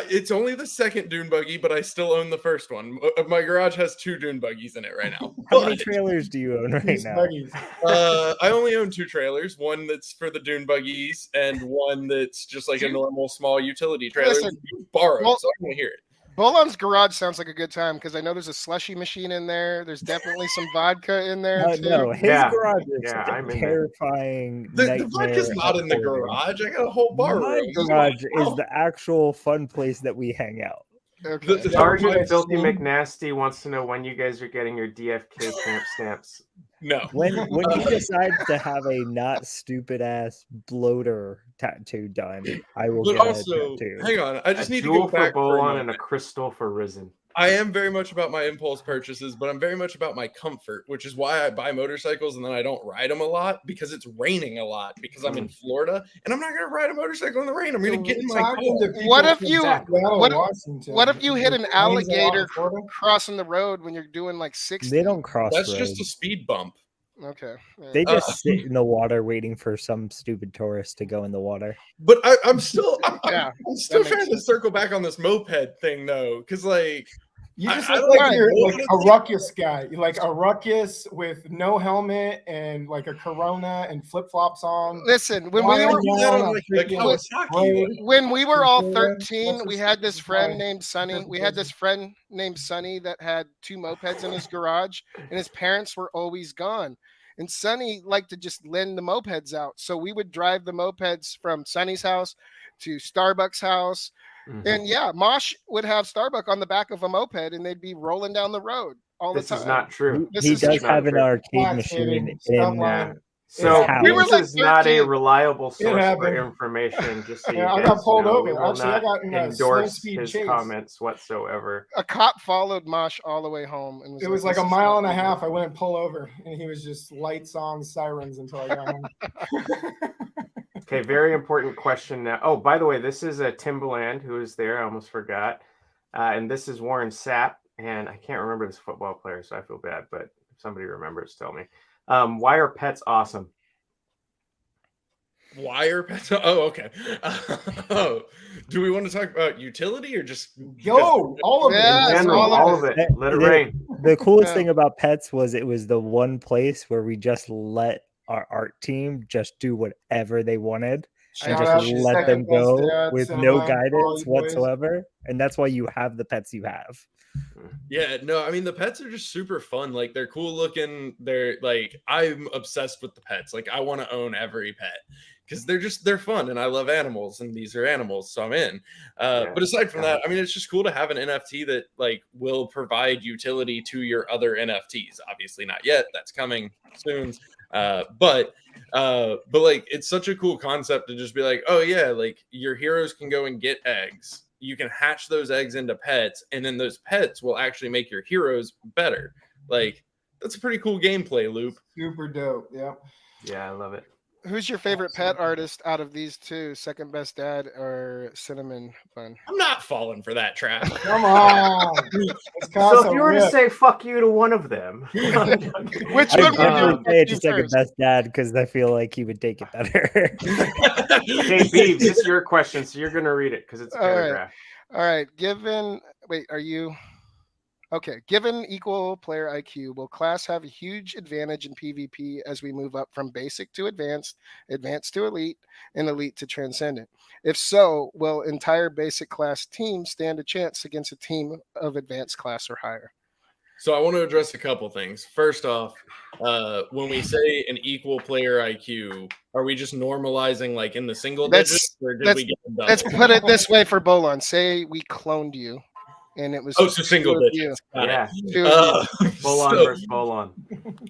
S6: It's only the second dune buggy, but I still own the first one. My garage has 2 dune buggies in it right now.
S4: How many
S6: But,
S4: trailers do you own right
S5: These
S4: now?
S5: buggies.
S6: I only own 2 trailers. One that's for the dune buggies, and one that's just like a normal small utility trailer.
S1: Listen,
S6: You borrowed,
S1: well-
S6: so I want to hear it.
S1: Bolon's garage sounds like a good time because I know there's a slushy machine in there. There's definitely some vodka in there too.
S4: No, his
S2: Yeah,
S4: garage is
S2: yeah, I'm in there.
S4: terrifying.
S6: The
S4: nightmare
S6: vodka's not in the
S4: hoarding.
S6: garage. I got a whole bar
S4: My
S6: room.
S4: garage is the actual fun place that we hang out.
S1: Okay.
S6: The-
S2: Sergeant
S5: Yes,
S2: Filthy
S5: Steve.
S2: McNasty wants to know when you guys are getting your DFK tramp stamps.
S6: No.
S4: When he decides to have a not stupid ass bloater tattoo done, I will
S6: But
S4: get
S6: also,
S4: a tattoo.
S6: hang on. I just
S2: A
S6: need to
S2: jewel
S6: go
S2: for
S6: back for a
S2: Bolon
S6: moment.
S2: and a crystal for Risen.
S6: I am very much about my impulse purchases, but I'm very much about my comfort, which is why I buy motorcycles and then I don't ride them a lot because it's raining a lot because I'm in Florida and I'm not going to ride a motorcycle in the rain. I'm going to get in my car.
S5: Talking to people
S1: What if
S5: from
S1: you-
S5: Seattle,
S1: what if-
S5: Washington.
S1: What if you hit an
S5: It rains a lot in
S1: alligator
S5: Florida.
S1: crossing the road when you're doing like 60?
S4: They don't cross
S6: That's
S4: roads.
S6: just a speed bump.
S1: Okay.
S4: They just sit in the water waiting for some stupid tourist to go in the water.
S6: But I'm still, I'm
S1: Yeah,
S6: still
S1: that makes
S6: trying to circle back on this moped thing though, because like
S5: You just
S6: I
S5: look
S6: don't
S5: like
S1: know.
S5: you're
S6: What
S5: like
S6: is
S5: a ruckus guy. You're like a ruckus with no helmet and like a Corona and flip flops on.
S1: Listen, when
S5: Flying
S1: we were
S6: do that
S5: down
S6: on
S5: a
S6: like
S5: freaking
S6: Kawasaki,
S5: road.
S6: though.
S1: when we were all
S5: Florida,
S1: 13,
S5: that's
S1: we
S5: a
S1: had this
S5: stupid
S1: friend
S5: guy.
S1: named Sonny.
S5: That's
S1: We had
S5: crazy.
S1: this friend named Sonny that had 2 mopeds in his garage, and his parents were always gone. And Sonny liked to just lend the mopeds out. So we would drive the mopeds from Sonny's house to Starbuck's house.
S2: Mhm.
S1: And yeah, Mosh would have Starbuck on the back of a moped and they'd be rolling down the road all
S2: This
S1: the time.
S2: is not true.
S1: This
S4: He
S1: is
S4: does
S1: true.
S4: have an arcade
S5: Facts,
S4: machine
S5: Hayden. Stop
S4: in
S5: lying.
S2: So
S4: house.
S1: We were
S2: this
S1: like
S2: is not a
S1: 13.
S2: reliable source for
S5: happened.
S2: information. Just so you
S5: Yeah, I
S2: guys
S5: got pulled
S2: know, we
S5: over.
S2: will
S5: Actually, I
S2: not
S5: got in a slow
S2: endorse
S5: speed
S2: his
S5: chase.
S2: comments whatsoever.
S1: A cop followed Mosh all the way home. And
S5: It was like
S1: "This
S5: a
S1: is
S5: mile
S1: not
S5: and a
S1: good."
S5: half. I wouldn't pull over, and he was just lights on, sirens until I got home.
S2: Okay, very important question now. Oh, by the way, this is a Timbaland who is there. I almost forgot. And this is Warren Sapp. And I can't remember this football player, so I feel bad. But if somebody remembers, tell me. Why are pets awesome?
S6: Wire pets. Oh, okay. Oh, do we want to talk about utility or just
S5: Yo, all of
S1: Yeah,
S5: it.
S2: In
S1: That's
S2: general,
S1: all
S2: all
S1: of
S2: of it.
S4: it.
S2: Let it
S4: The-
S2: rain.
S4: The coolest
S1: Yeah.
S4: thing about pets was it was the one place where we just let our art team just do whatever they wanted and
S5: Shout
S4: just
S5: out to
S4: let them
S5: Second Best
S4: go
S5: Dad
S4: with
S5: Cinema,
S4: no
S5: all you
S4: guidance
S5: boys.
S4: whatsoever. And that's why you have the pets you have.
S6: Yeah, no, I mean the pets are just super fun. Like they're cool looking. They're like I'm obsessed with the pets. Like I want to own every pet because they're fun and I love animals and these are animals, so I'm in. But aside from that, I mean it's just cool to have an NFT that like will provide utility to your other NFTs. Obviously not yet. That's coming soon. But like it's such a cool concept to just be like, oh yeah, like your heroes can go and get eggs. You can hatch those eggs into pets, and then those pets will actually make your heroes better. Like that's a pretty cool gameplay loop.
S5: Super dope. Yeah.
S2: Yeah, I love it.
S1: Who's your favorite pet artist out of these 2? Second Best Dad or Cinnamon Bun?
S6: I'm not falling for that trap.
S5: Come on. Let's call
S2: So if
S5: some
S2: you were to
S5: rip.
S2: say fuck you to one of them,
S1: Which
S4: I
S1: one would
S4: definitely say
S1: you
S4: it's second
S1: first?
S4: best dad because I feel like he would take it better.
S2: Okay, Beav, this is your question, so you're gonna read it because it's a
S1: All right.
S2: paragraph.
S1: All right. Given, wait, are you? Okay, given equal player IQ, will class have a huge advantage in PvP as we move up from basic to advanced, advanced to elite, and elite to transcendent? If so, will entire basic class team stand a chance against a team of advanced class or higher?
S6: So I want to address a couple things. First off, when we say an equal player IQ, are we just normalizing like in the single digits, or did we get them double?
S1: Let's put it this way for Bolon. Say we cloned you, and it was
S6: Oh, so single
S1: two of you.
S6: digits. Got
S2: Yeah.
S6: it.
S1: Two of
S2: Bolon
S6: So,
S2: versus Bolon.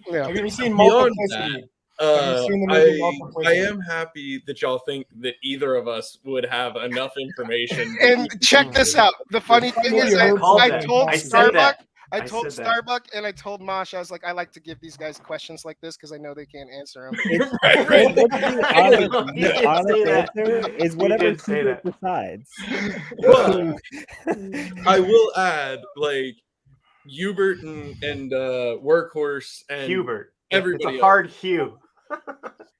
S1: Yeah.
S5: Have you ever seen
S6: beyond
S5: Multiplicity?
S6: that,
S5: Have you seen the movie
S6: I
S5: Multiplicity?
S6: am happy that y'all think that either of us would have enough information.
S1: And check this out. The funny thing is, I told
S2: I said
S1: Starbuck,
S2: that.
S1: I
S2: I
S1: told
S2: said that.
S1: Starbuck, and I told Mosh, I was like, I like to give these guys questions like this because I know they can't answer them.
S6: Right, right.
S4: The honest answer is whatever
S2: did say
S4: Hubert
S2: that.
S4: decides.
S6: But I will add, like, Hubert and Workhorse and
S2: Hubert.
S6: everybody
S2: It's a hard Hugh.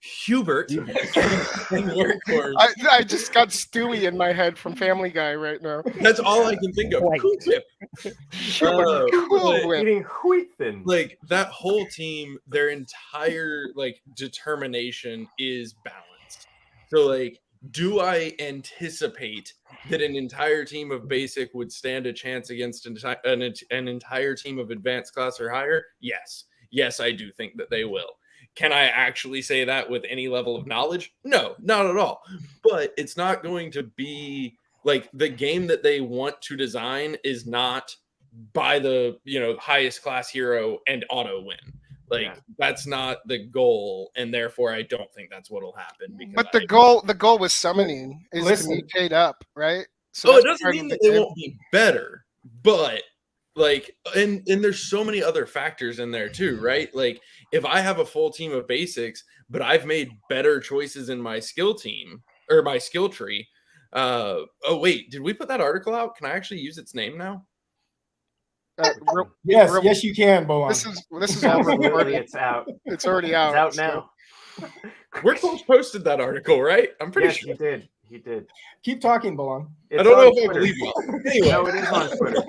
S6: Hubert and Workhorse.
S1: I just got Stewie in my head from Family Guy right now.
S6: That's all I can think of.
S4: Right.
S6: Cool Whip.
S1: Cool Whip.
S2: Eating wheat thin.
S6: Like that whole team, their entire like determination is balanced. So like, do I anticipate that an entire team of basic would stand a chance against an entire team of advanced class or higher? Yes, I do think that they will. Can I actually say that with any level of knowledge? No, not at all. But it's not going to be like the game that they want to design is not buy the highest class hero and auto win. Like that's not the goal, and therefore I don't think that's what'll happen.
S1: But the goal with summoning is to mutate up, right?
S6: So it doesn't mean that they won't be better, but like, and there's so many other factors in there too, right? Like if I have a full team of basics, but I've made better choices in my skill team or my skill tree. Oh wait, did we put that article out? Can I actually use its name now?
S5: Yes, you can, Bolon.
S1: This is all recorded.
S2: It's out.
S1: It's already out.
S2: It's out now.
S6: Workhorse posted that article, right? I'm pretty sure
S2: he did. He did.
S5: Keep talking, Bolon.
S6: I don't know if I believe you. Anyway,
S2: no, it is on Twitter.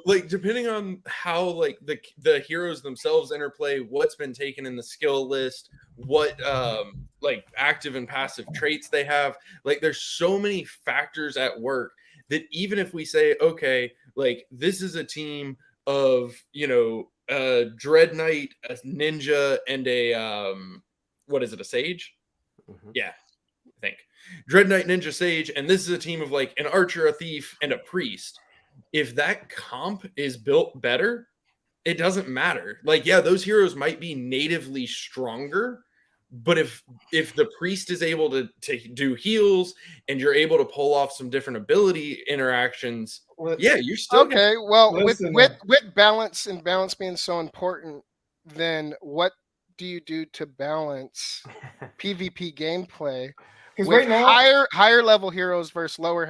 S6: Like depending on how like the heroes themselves interplay, what's been taken in the skill list, what like active and passive traits they have, like there's so many factors at work that even if we say, okay, like this is a team of a Dread Knight, a ninja, and a what is it, a sage?
S2: Mm-hmm.
S6: Yeah, I think. Dread Knight, Ninja, Sage, and this is a team of like an archer, a thief, and a priest. If that comp is built better, it doesn't matter. Like, yeah, those heroes might be natively stronger, but if the priest is able to do heals and you're able to pull off some different ability interactions, you're still
S1: okay. Well, with balance and balance being so important, then what do you do to balance PvP gameplay?
S5: Because
S1: with
S5: right now,
S1: higher level heroes versus lower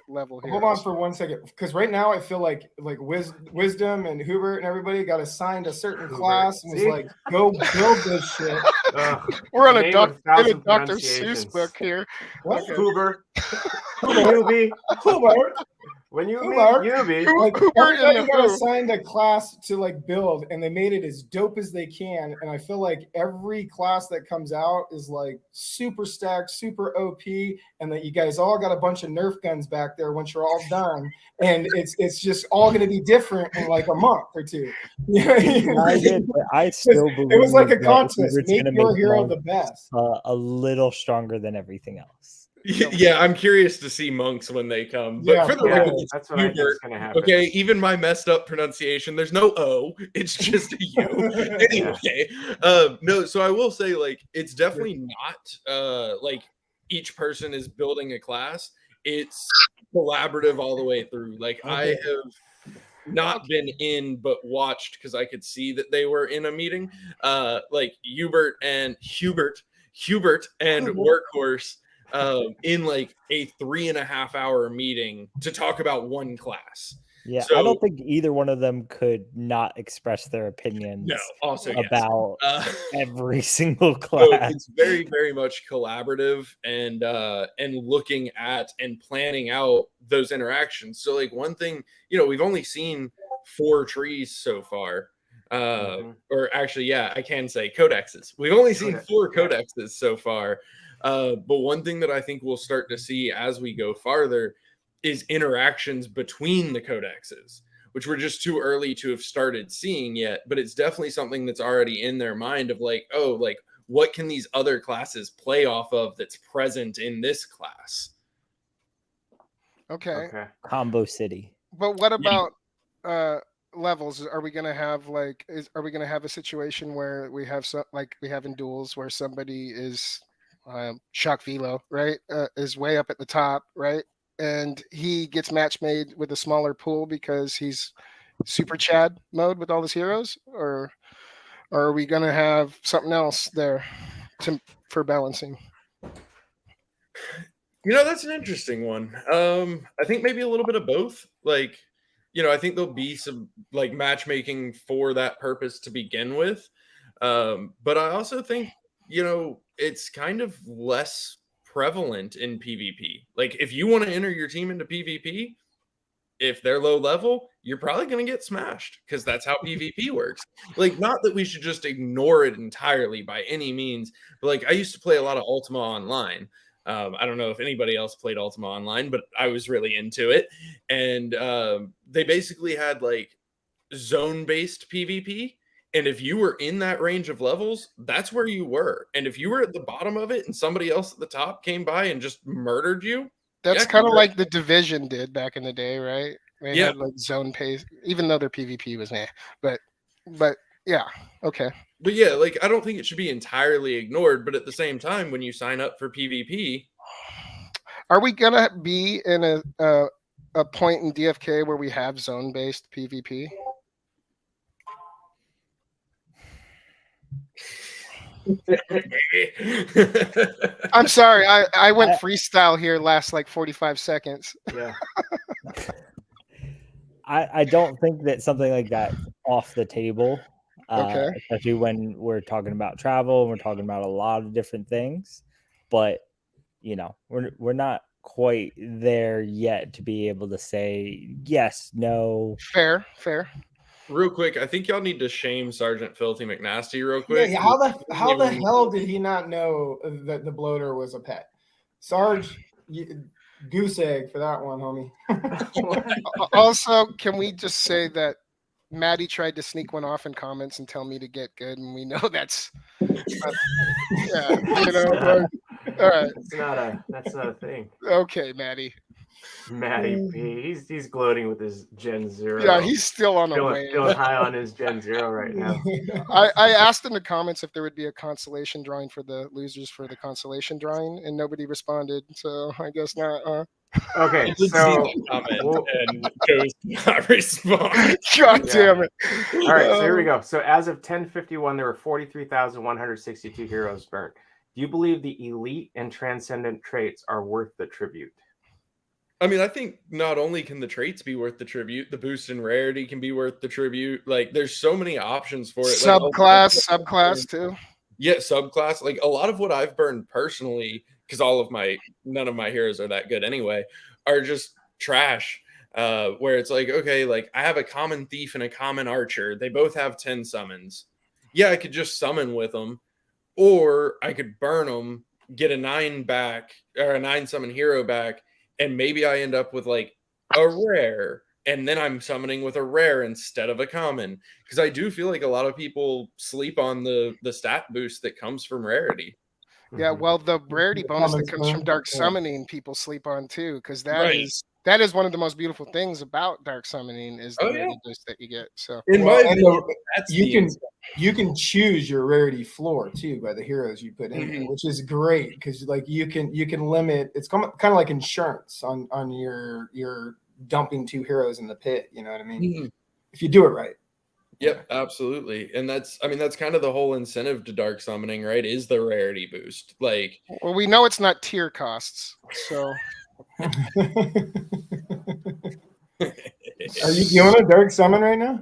S1: level heroes.
S5: Hold on for 1 second, because right now I feel like Wisdom and Hubert and everybody got assigned a certain class and was like, go build this shit.
S1: We're on a Dr. Seuss book here.
S5: What?
S2: Hubert. Hubert. When you meet Yubi,
S5: like, everybody got assigned a class to like build, and they made it as dope as they can. And I feel like every class that comes out is like super stacked, super OP, and that you guys all got a bunch of Nerf guns back there once you're all done, and it's just all going to be different in like a month or two.
S4: I still believe
S5: it was like a contest. Make your hero the best.
S4: A little stronger than everything else.
S6: Yeah, I'm curious to see monks when they come. But for the record,
S2: that's what I think is going to happen.
S6: Okay, even my messed up pronunciation, there's no O, it's just a U. Anyway, no, so I will say, like, it's definitely not like each person is building a class. It's collaborative all the way through. Like, I have not been in, but watched because I could see that they were in a meeting. Like Hubert and Workhorse. In like a 3.5 hour meeting to talk about one class.
S4: Yeah, so, I don't think either one of them could not express their opinions.
S6: No, also
S4: about every single class.
S6: So it's very, very much collaborative and looking at and planning out those interactions. So like one thing, we've only seen 4 trees so far. Or actually, yeah, I can say codexes. We've only seen 4 codexes so far. But one thing that I think we'll start to see as we go farther is interactions between the codexes, which we're just too early to have started seeing yet. But it's definitely something that's already in their mind of like, oh, like what can these other classes play off of that's present in this class?
S1: Okay.
S4: Combo City.
S1: But what about levels? Are we gonna have like are we gonna have a situation where we have some like we have in duels where somebody is shock velo, right? Is way up at the top, right? And he gets match made with a smaller pool because he's super Chad mode with all his heroes, or are we gonna have something else there for balancing?
S6: You know, that's an interesting one. I think maybe a little bit of both. Like, you know, I think there'll be some like matchmaking for that purpose to begin with. But I also think, you know, it's kind of less prevalent in PvP. Like, if you want to enter your team into PvP, if they're low level, you're probably going to get smashed because that's how PvP works. Like, not that we should just ignore it entirely by any means, but like I used to play a lot of Ultima Online. I don't know if anybody else played Ultima Online, but I was really into it. And they basically had like zone-based PvP. And if you were in that range of levels, that's where you were. And if you were at the bottom of it and somebody else at the top came by and just murdered you,
S1: that's kind of like the Division did back in the day, right? They had like zone pace, even though their PvP was but yeah, okay.
S6: But yeah, like I don't think it should be entirely ignored. But at the same time, when you sign up for PvP,
S1: are we gonna be in a point in DFK where we have zone-based PvP? I'm sorry, I went freestyle here last like 45 seconds.
S2: Yeah.
S4: I don't think that something like that off the table.
S1: Okay.
S4: Especially when we're talking about travel and we're talking about a lot of different things. But you know, we're not quite there yet to be able to say yes, no.
S1: Fair.
S6: Real quick, I think y'all need to shame Sergeant Filthy McNasty real quick.
S5: Yeah, how the hell did he not know that the bloater was a pet? Sarge, goose egg for that one, homie.
S1: Also, can we just say that Maddie tried to sneak one off in comments and tell me to get good, and we know that's yeah, you know. All right,
S2: that's not a thing.
S1: Okay, Maddie
S2: P. He's gloating with his Gen 0.
S1: Yeah, he's still on a wave.
S2: Feeling high on his Gen 0 right now.
S1: I asked in the comments if there would be a consolation drawing for the losers for the consolation drawing, and nobody responded. So I guess not.
S2: Okay, so
S6: and chose not respond.
S1: God damn it!
S2: All right, so here we go. So as of 10:51, there were 43,162 heroes burnt. Do you believe the elite and transcendent traits are worth the tribute?
S6: I mean, I think not only can the traits be worth the tribute, the boost in rarity can be worth the tribute. Like, there's so many options for it.
S1: Subclass too.
S6: Yeah, subclass. Like a lot of what I've burned personally, because none of my heroes are that good anyway, are just trash. Where it's like, okay, like I have a common thief and a common archer. They both have 10 summons. Yeah, I could just summon with them, or I could burn them, get a 9 back or a 9 summon hero back. And maybe I end up with like a rare, and then I'm summoning with a rare instead of a common. Because I do feel like a lot of people sleep on the stat boost that comes from rarity.
S1: Yeah, well, the rarity bonus that comes from dark summoning, people sleep on too, because that is one of the most beautiful things about dark summoning is the rarity boost that you get. So
S5: you can choose your rarity floor too by the heroes you put in, there, which is great because like you can limit. It's kind of like insurance on your dumping 2 heroes in the pit. You know what I mean? If you do it right.
S6: Yep, absolutely. And that's kind of the whole incentive to dark summoning, right? Is the rarity boost. Like,
S1: well, we know it's not tier costs, so
S5: Are you doing a dark summon right now?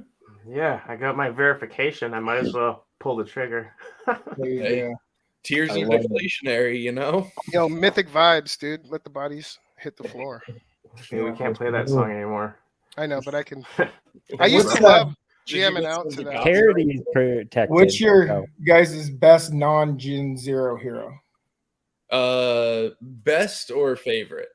S2: Yeah, I got my verification. I might as well pull the trigger.
S6: Tiers are deflationary, you know?
S1: Mythic vibes, dude. Let the bodies hit the floor.
S2: Yeah, we can't play that song anymore.
S1: I know, but I can. I used to
S5: What's
S1: love
S6: Did you
S1: jamming
S6: get
S1: out
S6: some
S1: to that.
S6: of
S4: Parody is protected.
S5: What's your
S4: so-
S5: guys' best non-Gen Zero hero?
S6: Best or favorite?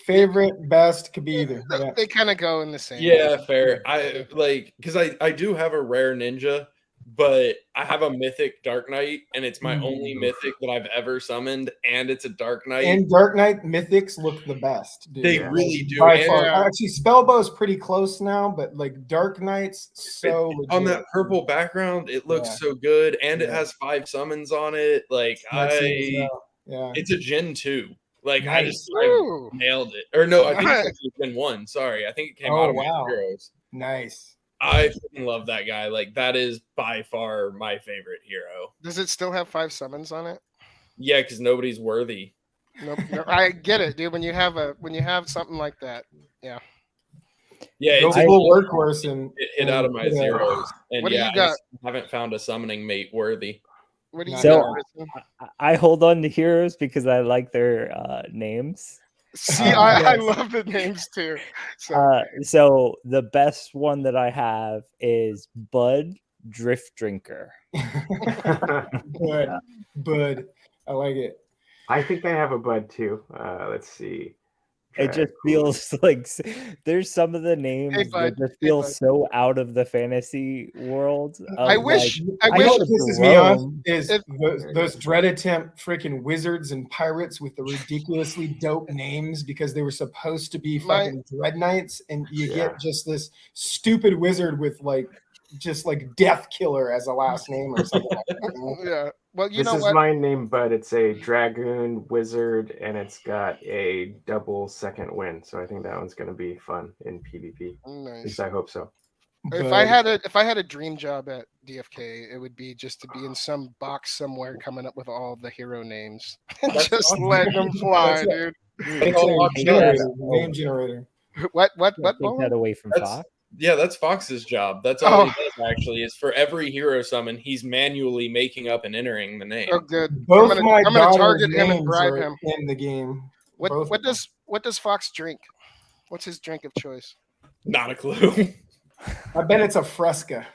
S5: Favorite, best, could be either. Yeah.
S1: They kind of go in the same.
S6: Yeah, fair. I like because I do have a rare ninja, but I have a mythic Dark Knight, and it's my only mythic that I've ever summoned, and it's a Dark Knight.
S5: And Dark Knight mythics look the best, dude.
S6: They
S2: Yeah.
S6: really do.
S5: By
S6: And
S5: far.
S1: Yeah.
S5: Actually, Spellbow's pretty close now, but like Dark Knight's so
S6: on
S5: legit.
S6: that purple background, it looks
S5: Yeah.
S6: so good, and it
S5: Yeah.
S6: has 5 summons on it. Like
S5: Yeah.
S6: it's a Gen 2. Like
S5: Nice.
S6: I
S1: Woo.
S6: nailed it. Or no, I think
S1: Nice.
S6: it's actually Gen 1. Sorry, I think it came
S5: Oh,
S6: out of
S5: wow.
S6: my heroes.
S5: Nice.
S6: I freaking love that guy. Like that is by far my favorite hero.
S1: Does it still have 5 summons on it?
S6: Yeah, because nobody's worthy.
S1: Nope. No, I get it, dude. When you have something like that,
S6: Yeah,
S5: Go
S6: it's
S5: full workhorse and
S6: it hit out of my
S5: put a-
S6: zeros. And
S1: What do
S6: yeah,
S1: you got?
S6: I just haven't found a summoning mate worthy.
S1: what do you
S5: So-
S1: got, Rissen?
S4: I hold on to heroes because I like their names.
S1: See,
S5: yes.
S1: I love the names too.
S4: So the best one that I have is Bud Drift Drinker.
S5: Bud. I like it.
S2: I think I have a Bud too. Let's see.
S4: It just feels like there's some of the names
S1: Bud.
S4: that just
S1: Hey,
S4: feel
S1: Bud.
S4: so out of the fantasy world.
S1: I
S4: of,
S1: wish. I
S5: You know
S1: wish.
S5: what pisses me off
S4: Rome.
S5: is
S1: It-
S5: those dread attempt freaking wizards and pirates with the ridiculously dope names because they were supposed to be
S1: My-
S5: fucking dread knights, and you
S2: Yeah.
S5: get just this stupid wizard with like Death Killer as a last name or something like that. You know?
S1: Yeah. Well, you
S2: This
S1: know
S2: is
S1: what?
S2: my name, but it's a dragoon wizard, and it's got a double second win. So I think that one's going to be fun in PvP. At
S1: Nice.
S2: least I hope so.
S1: If
S5: Bud.
S1: I had a dream job at DFK, it would be just to be in some box somewhere coming up with all the hero names and
S6: That's
S1: just
S6: awesome.
S1: letting them fly,
S5: That's
S1: dude.
S5: It's
S6: Oh,
S5: a generator, name generator.
S1: What?
S4: Take
S1: Bolon?
S4: that away from
S6: That's-
S4: Fox.
S6: Yeah, that's Fox's job. That's all he
S1: Oh.
S6: does actually. Is for every hero summon, he's manually making up and entering the name.
S1: Oh, good.
S5: Both
S1: I'm
S5: my
S1: gonna
S5: daughter's
S1: target him and
S5: names
S1: bribe
S5: are
S1: him.
S5: in the game.
S1: What
S5: Both of them.
S1: what does Fox drink? What's his drink of choice?
S6: Not a clue.
S5: I bet it's a Fresca.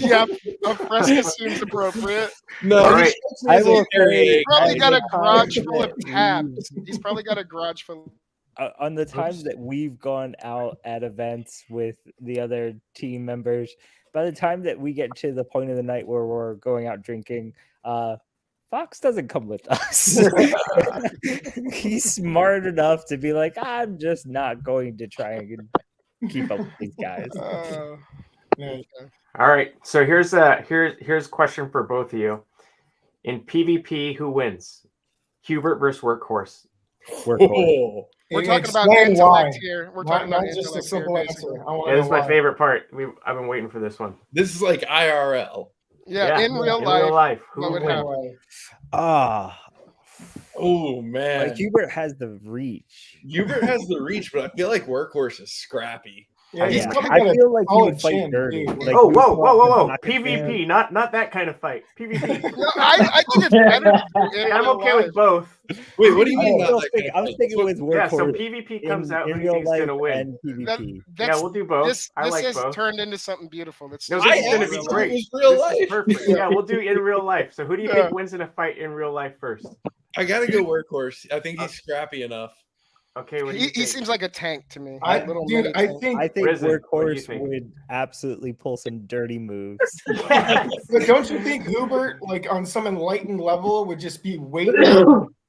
S1: Yeah, a Fresca seems appropriate.
S6: No,
S2: All right.
S4: I will say,
S1: Probably got a
S4: the
S1: garage
S4: times
S1: full of
S4: that
S1: tabs. He's probably got a garage full.
S4: on the times that we've gone out at events with the other team members, by the time that we get to the point of the night where we're going out drinking, Fox doesn't come with us. He's smart enough to be like, I'm just not going to try and keep up with these guys.
S5: Nice.
S2: All right. So here's a question for both of you. In PvP, who wins? Hubert versus Workhorse.
S6: Oh,
S1: We're talking about
S5: Explain
S1: intellect
S5: why.
S1: here. We're
S5: Not,
S1: talking
S5: not
S1: about
S5: just a
S1: intellect here,
S5: simple
S1: basically.
S5: answer. I want
S2: Yeah,
S5: to
S2: this
S5: know
S2: is my
S5: why.
S2: favorite part. I've been waiting for this one.
S6: this is like IRL.
S1: Yeah, in real
S2: in
S1: life.
S2: real life, who
S1: what would
S2: wins?
S1: happen?
S4: Ah,
S6: Oh man,
S4: like Hubert has the reach.
S6: Hubert has the reach, but I feel like Workhorse is scrappy.
S5: Yeah, he's
S2: Yeah.
S5: probably
S4: I
S5: got a
S4: feel like he would
S5: solid
S4: fight
S5: chin,
S4: dirty.
S5: dude.
S4: Like,
S2: Oh,
S4: he would
S2: whoa,
S4: go
S2: whoa,
S4: out
S2: whoa,
S4: the
S2: whoa!
S4: pocket
S2: PvP,
S4: fan.
S2: not that kind of fight. PvP.
S1: No, I think it's better to do in
S2: Yeah, I'm
S1: real
S2: okay
S1: life.
S2: with both.
S6: Wait, what do you
S4: I
S6: mean?
S4: still
S6: Not that
S4: think,
S6: kind of
S4: I'm
S6: fight?
S4: sticking with
S2: Yeah, so
S4: Workhorse
S2: PvP comes out.
S4: in
S2: Who do
S4: real
S2: you think's
S4: life
S2: gonna win?
S4: and PvP.
S2: Yeah,
S1: That's,
S2: we'll do both.
S1: this
S2: I like
S1: has
S2: both.
S1: turned into something beautiful. Let's
S2: No,
S1: just
S2: this
S6: I
S2: is gonna
S6: asked
S2: be
S6: if it
S2: great.
S6: was real
S2: This
S6: life.
S2: is perfect. Yeah, we'll do in real life. So who do you
S1: Yeah.
S2: think wins in a fight in real life first?
S6: I gotta go Workhorse. I think he's scrappy enough.
S2: Okay, what do you
S1: He
S2: think?
S1: seems like a tank to me.
S5: I,
S1: A little
S5: dude,
S1: mini
S5: I
S1: tank.
S5: think.
S4: I think
S2: Risen, what do you
S4: Workhorse
S2: think?
S4: would absolutely pull some dirty moves.
S5: But don't you think Hubert, like on some enlightened level, would just be waiting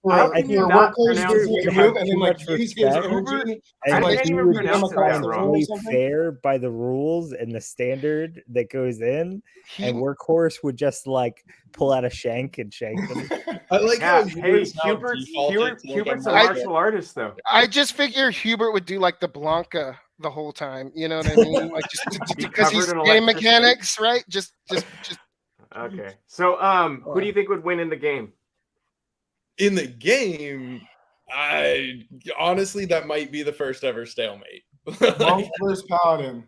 S2: How
S5: for
S2: can you
S5: your
S2: not
S5: Workhorse
S2: pronounce
S5: to
S2: it?
S5: move and
S4: Too
S5: then like
S4: much
S5: use his
S4: respect.
S5: energy?
S2: I
S4: And
S5: like,
S2: can't
S4: he
S2: even
S4: would
S2: pronounce
S4: just
S2: it
S4: try
S2: that
S4: and
S2: wrong.
S4: play
S5: Something?
S4: fair by the rules and the standard that goes in,
S1: He,
S4: and Workhorse would just like pull out a shank and shank them.
S6: I like
S2: Yeah,
S6: how
S2: hey,
S6: Hubert's now defaulted to, like,
S2: Hubert's a
S6: martial-
S2: martial artist, though.
S1: I just figure Hubert would do like the Blanca the whole time. You know what I mean? Like just
S2: Be
S1: because he's
S2: covered in
S1: game
S2: electricity.
S1: mechanics, right? Just
S2: Okay, so who do you think would win in the game?
S6: in the game. I honestly, that might be the first ever stalemate.
S5: Monk versus Paladin.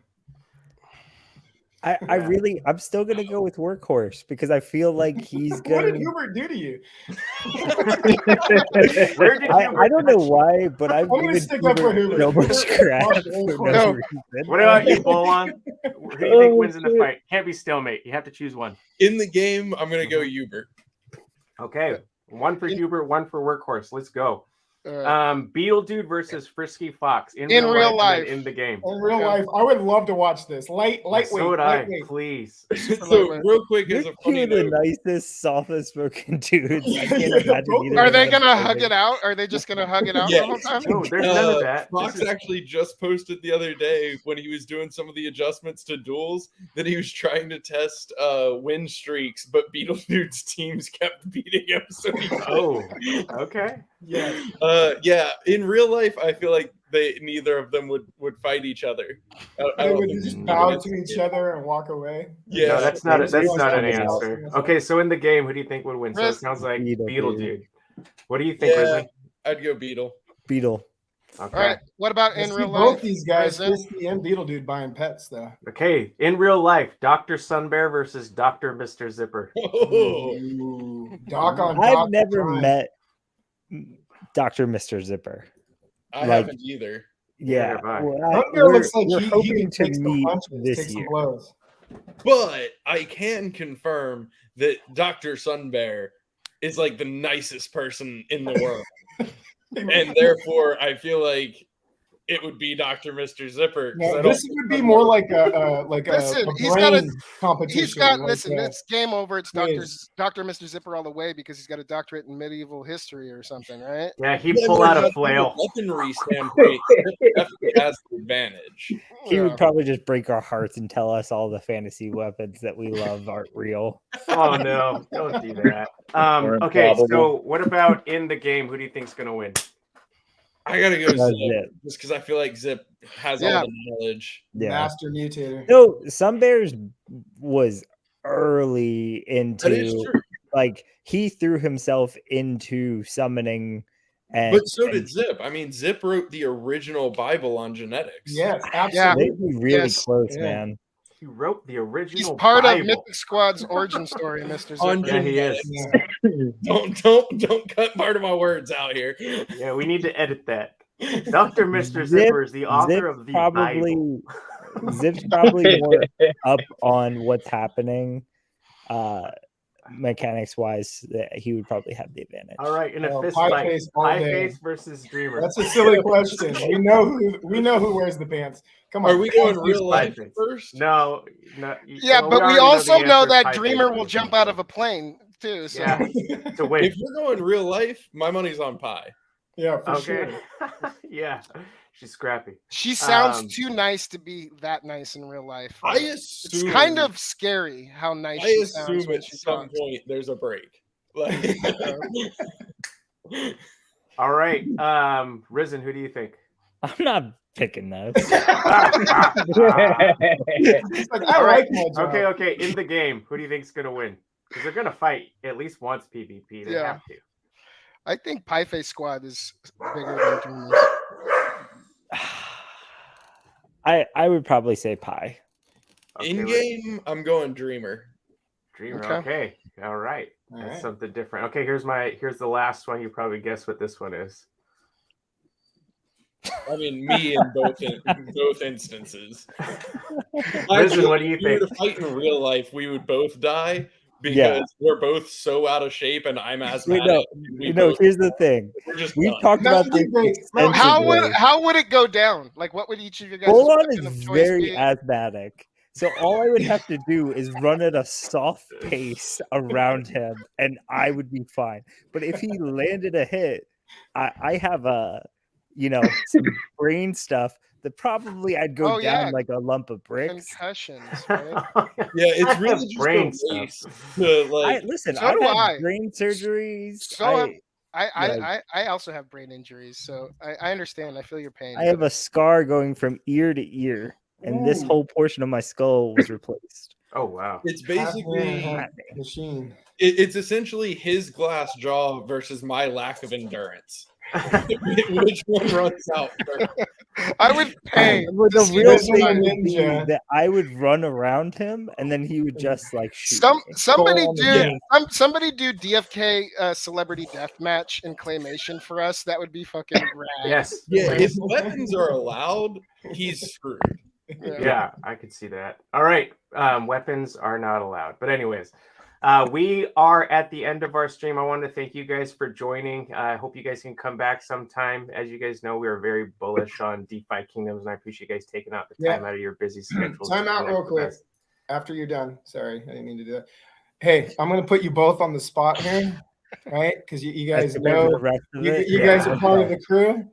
S4: I'm still gonna go with Workhorse because I feel like he's
S5: What
S4: gonna.
S5: did Hubert do to you?
S2: Where did
S4: I don't know why, but I've
S5: I'm gonna
S4: given
S5: stick up for
S4: Hubert
S5: Hubert.
S4: so much crap
S5: Mosh
S4: for
S5: Workhorse.
S4: no
S1: No.
S4: reason.
S2: What about you, Bolon? Who do you think wins in the fight? Can't be stalemate. You have to choose one.
S6: In the game, I'm gonna go Hubert.
S2: Okay, one for Hubert, one for Workhorse. Let's go.
S1: Alright.
S2: Beetle Dude versus Frisky Fox in
S1: In
S2: real
S1: real
S2: life, and
S1: life.
S2: then in the game.
S5: In real life, I would love to watch this. Lightweight.
S2: So would I,
S5: lightweight.
S2: please.
S6: So real quick,
S4: You're
S6: as a
S4: two
S6: funny
S4: of the
S6: note,
S4: nicest, softest spoken dudes. I can't
S5: Yeah,
S4: imagine
S5: both
S4: either
S1: Are
S4: of
S1: they
S4: them
S1: gonna hug
S4: fighting.
S1: it out? Are they just gonna hug it out
S6: Yeah.
S1: the whole time?
S2: No, there's none of that.
S6: Fox
S2: This is-
S6: actually just posted the other day when he was doing some of the adjustments to duels that he was trying to test win streaks, but Beetle Dude's teams kept beating him. So he
S2: Oh, okay.
S5: Yeah.
S6: yeah, in real life, I feel like neither of them would fight each other. I
S5: They
S6: don't
S5: would
S6: think
S5: just
S6: they
S5: bow
S6: would.
S5: to each other and walk away.
S6: Yeah.
S2: No, that's not an
S5: Yeah.
S2: answer. Okay, so in the game, who do you think would win? So it
S1: Riz-
S2: sounds like
S4: Beetle
S2: Beetle
S4: Dude.
S2: Dude. What do you think,
S6: Yeah.
S2: Rizzy?
S6: I'd go Beetle.
S4: Beetle.
S2: Okay.
S1: All right. What about
S5: Let's
S1: in
S5: see
S1: real
S5: both
S1: life?
S5: these guys,
S1: Risen?
S5: Frisky and Beetle Dude, buying pets though.
S2: Okay, in real life, Dr. Sunbear versus Dr. Mr. Zipper.
S6: Oh,
S5: Ooh, Doc on
S4: I've
S5: Doc
S4: never
S5: time.
S4: met Dr. Mr. Zipper.
S6: I
S4: Like-
S6: haven't either.
S4: Yeah,
S2: Neither have I.
S5: Sunbear looks like
S4: we're
S5: he
S4: hoping
S5: can
S4: to
S5: take some
S4: meet
S5: punches,
S4: this
S5: take some
S4: year.
S5: blows.
S6: But I can confirm that Dr. Sunbear is like the nicest person in the world. And therefore, I feel like it would be Dr. Mr. Zipper. 'cause I
S5: No,
S6: don't
S5: this would be more like a
S1: Listen,
S5: a
S1: he's got a-
S5: brain competition.
S1: He's got
S5: like,
S1: listen. It's game over. It's
S5: quiz.
S1: Dr. Mr. Zipper all the way because he's got a doctorate in medieval history or something, right?
S2: Yeah, he'd
S6: But
S2: pull
S6: from
S2: out a
S6: a
S2: flail.
S6: weaponry standpoint, Zip definitely has the advantage.
S4: He
S1: Yeah.
S4: would probably just break our hearts and tell us all the fantasy weapons that we love aren't real.
S2: Oh no, don't do that.
S3: Or
S2: Okay,
S3: improbable.
S2: so what about in the game? Who do you think's gonna win?
S6: I gotta go
S4: That's
S6: Zip,
S4: it.
S6: just because I feel like Zip has
S1: Yeah.
S6: all the knowledge.
S4: Yeah.
S5: Master mutator.
S4: No, Some Bears was early
S6: That is
S4: into
S6: true.
S4: like he threw himself into summoning and
S6: But so did Zip. I mean, Zip wrote the original Bible on genetics.
S5: Yes,
S4: they'd
S5: absolutely.
S4: be really
S1: Yes.
S4: close,
S5: Yeah.
S4: man.
S2: He wrote the
S1: He's
S2: original
S1: part
S2: Bible.
S1: of Mythic Squad's origin story, Mr.
S6: On
S1: Zipper.
S2: Yeah, he is.
S5: Yeah.
S6: Don't cut part of my words out here.
S2: Yeah, we need to edit that. Dr. Mr.
S4: Zip-
S2: Zipper is the author
S4: Zip's
S2: of the Bible.
S4: probably Zip's probably more up on what's happening mechanics wise that he would probably have the advantage.
S2: All right, in a
S5: Oh,
S2: fist
S5: pie
S2: fight,
S5: face all
S2: Pie
S5: day.
S2: Face versus Dreamer.
S5: That's a silly question. We know who wears the pants. Come on.
S6: Are we going
S2: Use
S6: real life
S2: Pie Face.
S6: first?
S2: No.
S1: Yeah,
S2: well,
S1: but we
S2: already know
S1: also
S2: the
S1: know
S2: answer.
S1: that
S2: Pie Face
S1: Dreamer will
S2: is.
S1: jump out of a plane too. So
S2: Yeah, to win.
S6: If we're going real life, my money's on Pie.
S5: Yeah, for
S2: Okay.
S5: sure.
S2: Yeah, she's scrappy.
S1: she sounds
S2: Um,
S1: too nice to be that nice in real life.
S6: I
S1: It's
S6: assume
S1: kind of scary how nice
S6: I
S1: she sounds
S6: assume
S1: when
S6: at
S1: she
S6: some
S1: talks.
S6: point there's a break. Like
S2: All right, Risen, who do you think?
S4: I'm not picking those.
S5: It's like, I
S2: All right.
S5: like my job.
S2: Okay. In the game, who do you think's gonna win? Because they're gonna fight at least once PvP. They
S1: Yeah.
S2: have to.
S1: I think Pie Face Squad is bigger than Dreamers.
S4: I would probably say Pie.
S6: in game, I'm going Dreamer.
S2: Dreamer.
S1: Okay.
S2: Okay. All right.
S5: All
S2: That's
S5: right.
S2: something different. Okay, here's the last one. You probably guess what this one is.
S6: I mean, me in both instances.
S2: Risen, what do you
S6: If we were
S2: think?
S6: to fight in real life, we would both die because
S4: Yeah.
S6: we're both so out of shape and I'm
S4: Wait,
S6: asthmatic.
S4: You know, here's the thing.
S6: we're just
S4: We've
S6: done.
S4: talked
S5: That
S4: about
S5: would be
S4: this
S5: great.
S1: Well,
S4: extensively.
S1: how would it go down? Like, what would each of you guys'
S4: Bolon
S1: weapon
S4: is
S1: of choice
S4: very
S1: be?
S4: asthmatic. So all I would have to do is run at a soft pace around him and I would be fine. But if he landed a hit, I have some brain stuff that probably I'd go
S1: Oh,
S4: down
S1: yeah.
S4: like a lump of bricks.
S1: Concussions, right?
S6: Yeah, it's really just
S2: brain
S6: a race
S2: stuff.
S6: to like.
S4: Listen,
S1: So
S4: I've
S1: do
S4: had
S1: I.
S4: brain surgeries.
S1: So
S4: I
S1: I also have brain injuries, so I understand. I feel your pain.
S4: have a scar going from ear to ear, and this
S5: Ooh.
S4: whole portion of my skull was replaced.
S2: Oh wow.
S6: It's
S5: Half man,
S6: basically
S5: half machine.
S6: it's essentially his glass jaw versus my lack of endurance. Which one runs out first?
S1: I would pay.
S4: Well,
S1: to
S4: the
S1: see
S4: real
S1: this
S4: thing
S1: guy.
S4: would be
S5: ninja.
S4: that I would run around him, and then he would just like shoot me.
S1: Somebody
S5: Go on,
S1: do
S6: yeah.
S1: somebody do DFK celebrity death match in claymation for us. That would be fucking rad.
S2: Yes.
S6: Yeah, if weapons are allowed, he's screwed.
S2: Yeah, I could see that. All right. Weapons are not allowed. But anyways, we are at the end of our stream. I wanted to thank you guys for joining. I hope you guys can come back sometime. As you guys know, we are very bullish on DeFi Kingdoms, and I appreciate you guys taking out the time out of your busy schedules.
S5: Time
S2: to
S5: out
S2: connect
S5: real
S2: with
S5: quick.
S2: us.
S5: After you're done. Sorry, I didn't mean to do that. Hey, I'm going to put you both on the spot here, right? Because you guys
S4: That's the
S5: know
S4: rest of
S5: you
S4: it.
S5: guys
S2: Yeah.
S5: are part of the crew.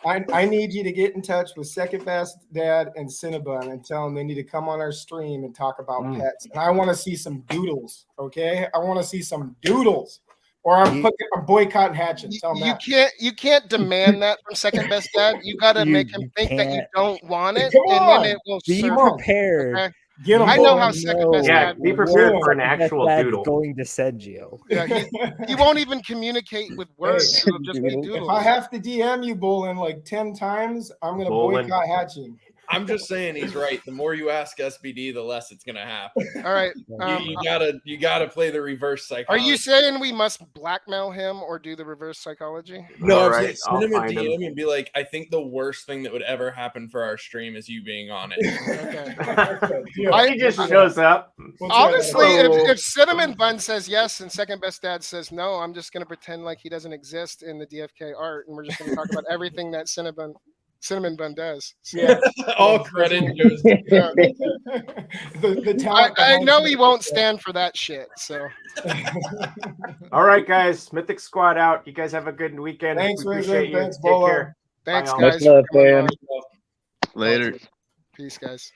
S5: I need you to get in touch with Second Best Dad and Cinnabon and tell them they need to come on our stream and talk about pets. And I want to see some doodles, okay? I want to see some doodles. Or I'm boycotting Hatchet. Tell them that.
S1: You can't demand that from Second Best Dad. You got to make him think that you
S4: can't.
S1: don't want it,
S5: Come
S1: and
S5: on.
S1: then it will
S4: Be
S1: serve.
S4: prepared.
S1: Okay?
S5: Get them
S1: I know
S5: both.
S1: how Second Best
S2: Yeah,
S1: Dad
S2: be
S1: works.
S2: prepared for an
S4: Second Best
S2: actual
S4: Dad's
S2: doodle.
S4: going to send you.
S1: Yeah, he won't even communicate with words. It'll just be
S4: Doodle.
S5: If
S1: doodles.
S5: I have to DM you, Bolin, like 10 times, I'm going to
S2: Bolin.
S5: boycott Hatching.
S6: I'm just saying he's right. The more you ask SBD, the less it's gonna happen.
S1: All right.
S6: You gotta play the reverse
S1: Are
S6: psychology.
S1: you saying we must blackmail him or do the reverse psychology?
S6: No,
S2: All
S6: I'm
S2: right,
S6: saying send him a
S2: I'll find
S6: DM
S2: him.
S6: and be like, I think the worst thing that would ever happen for our stream is you being on it.
S1: Okay.
S2: He just shows up.
S1: Honestly,
S2: Hello.
S1: if Cinnamon Bun says yes and Second Best Dad says no, I'm just going to pretend like he doesn't exist in the DFK art, and we're just going to talk about everything that Cinnamon Bun does. So,
S5: Yeah.
S6: All credit goes to
S1: yeah.
S5: the talent
S1: I
S5: behind
S1: know
S5: it.
S1: he won't stand for that shit. So
S2: All right, guys. Mythic Squad out. You guys have a good weekend.
S5: Thanks,
S2: we
S5: Rizzo.
S2: appreciate you.
S5: Thanks,
S2: Take
S5: Bolo.
S2: care.
S1: thanks,
S2: Bye, all.
S1: guys.
S3: Much love,
S1: for coming
S3: fam.
S1: on.
S3: Later.
S1: Peace, guys.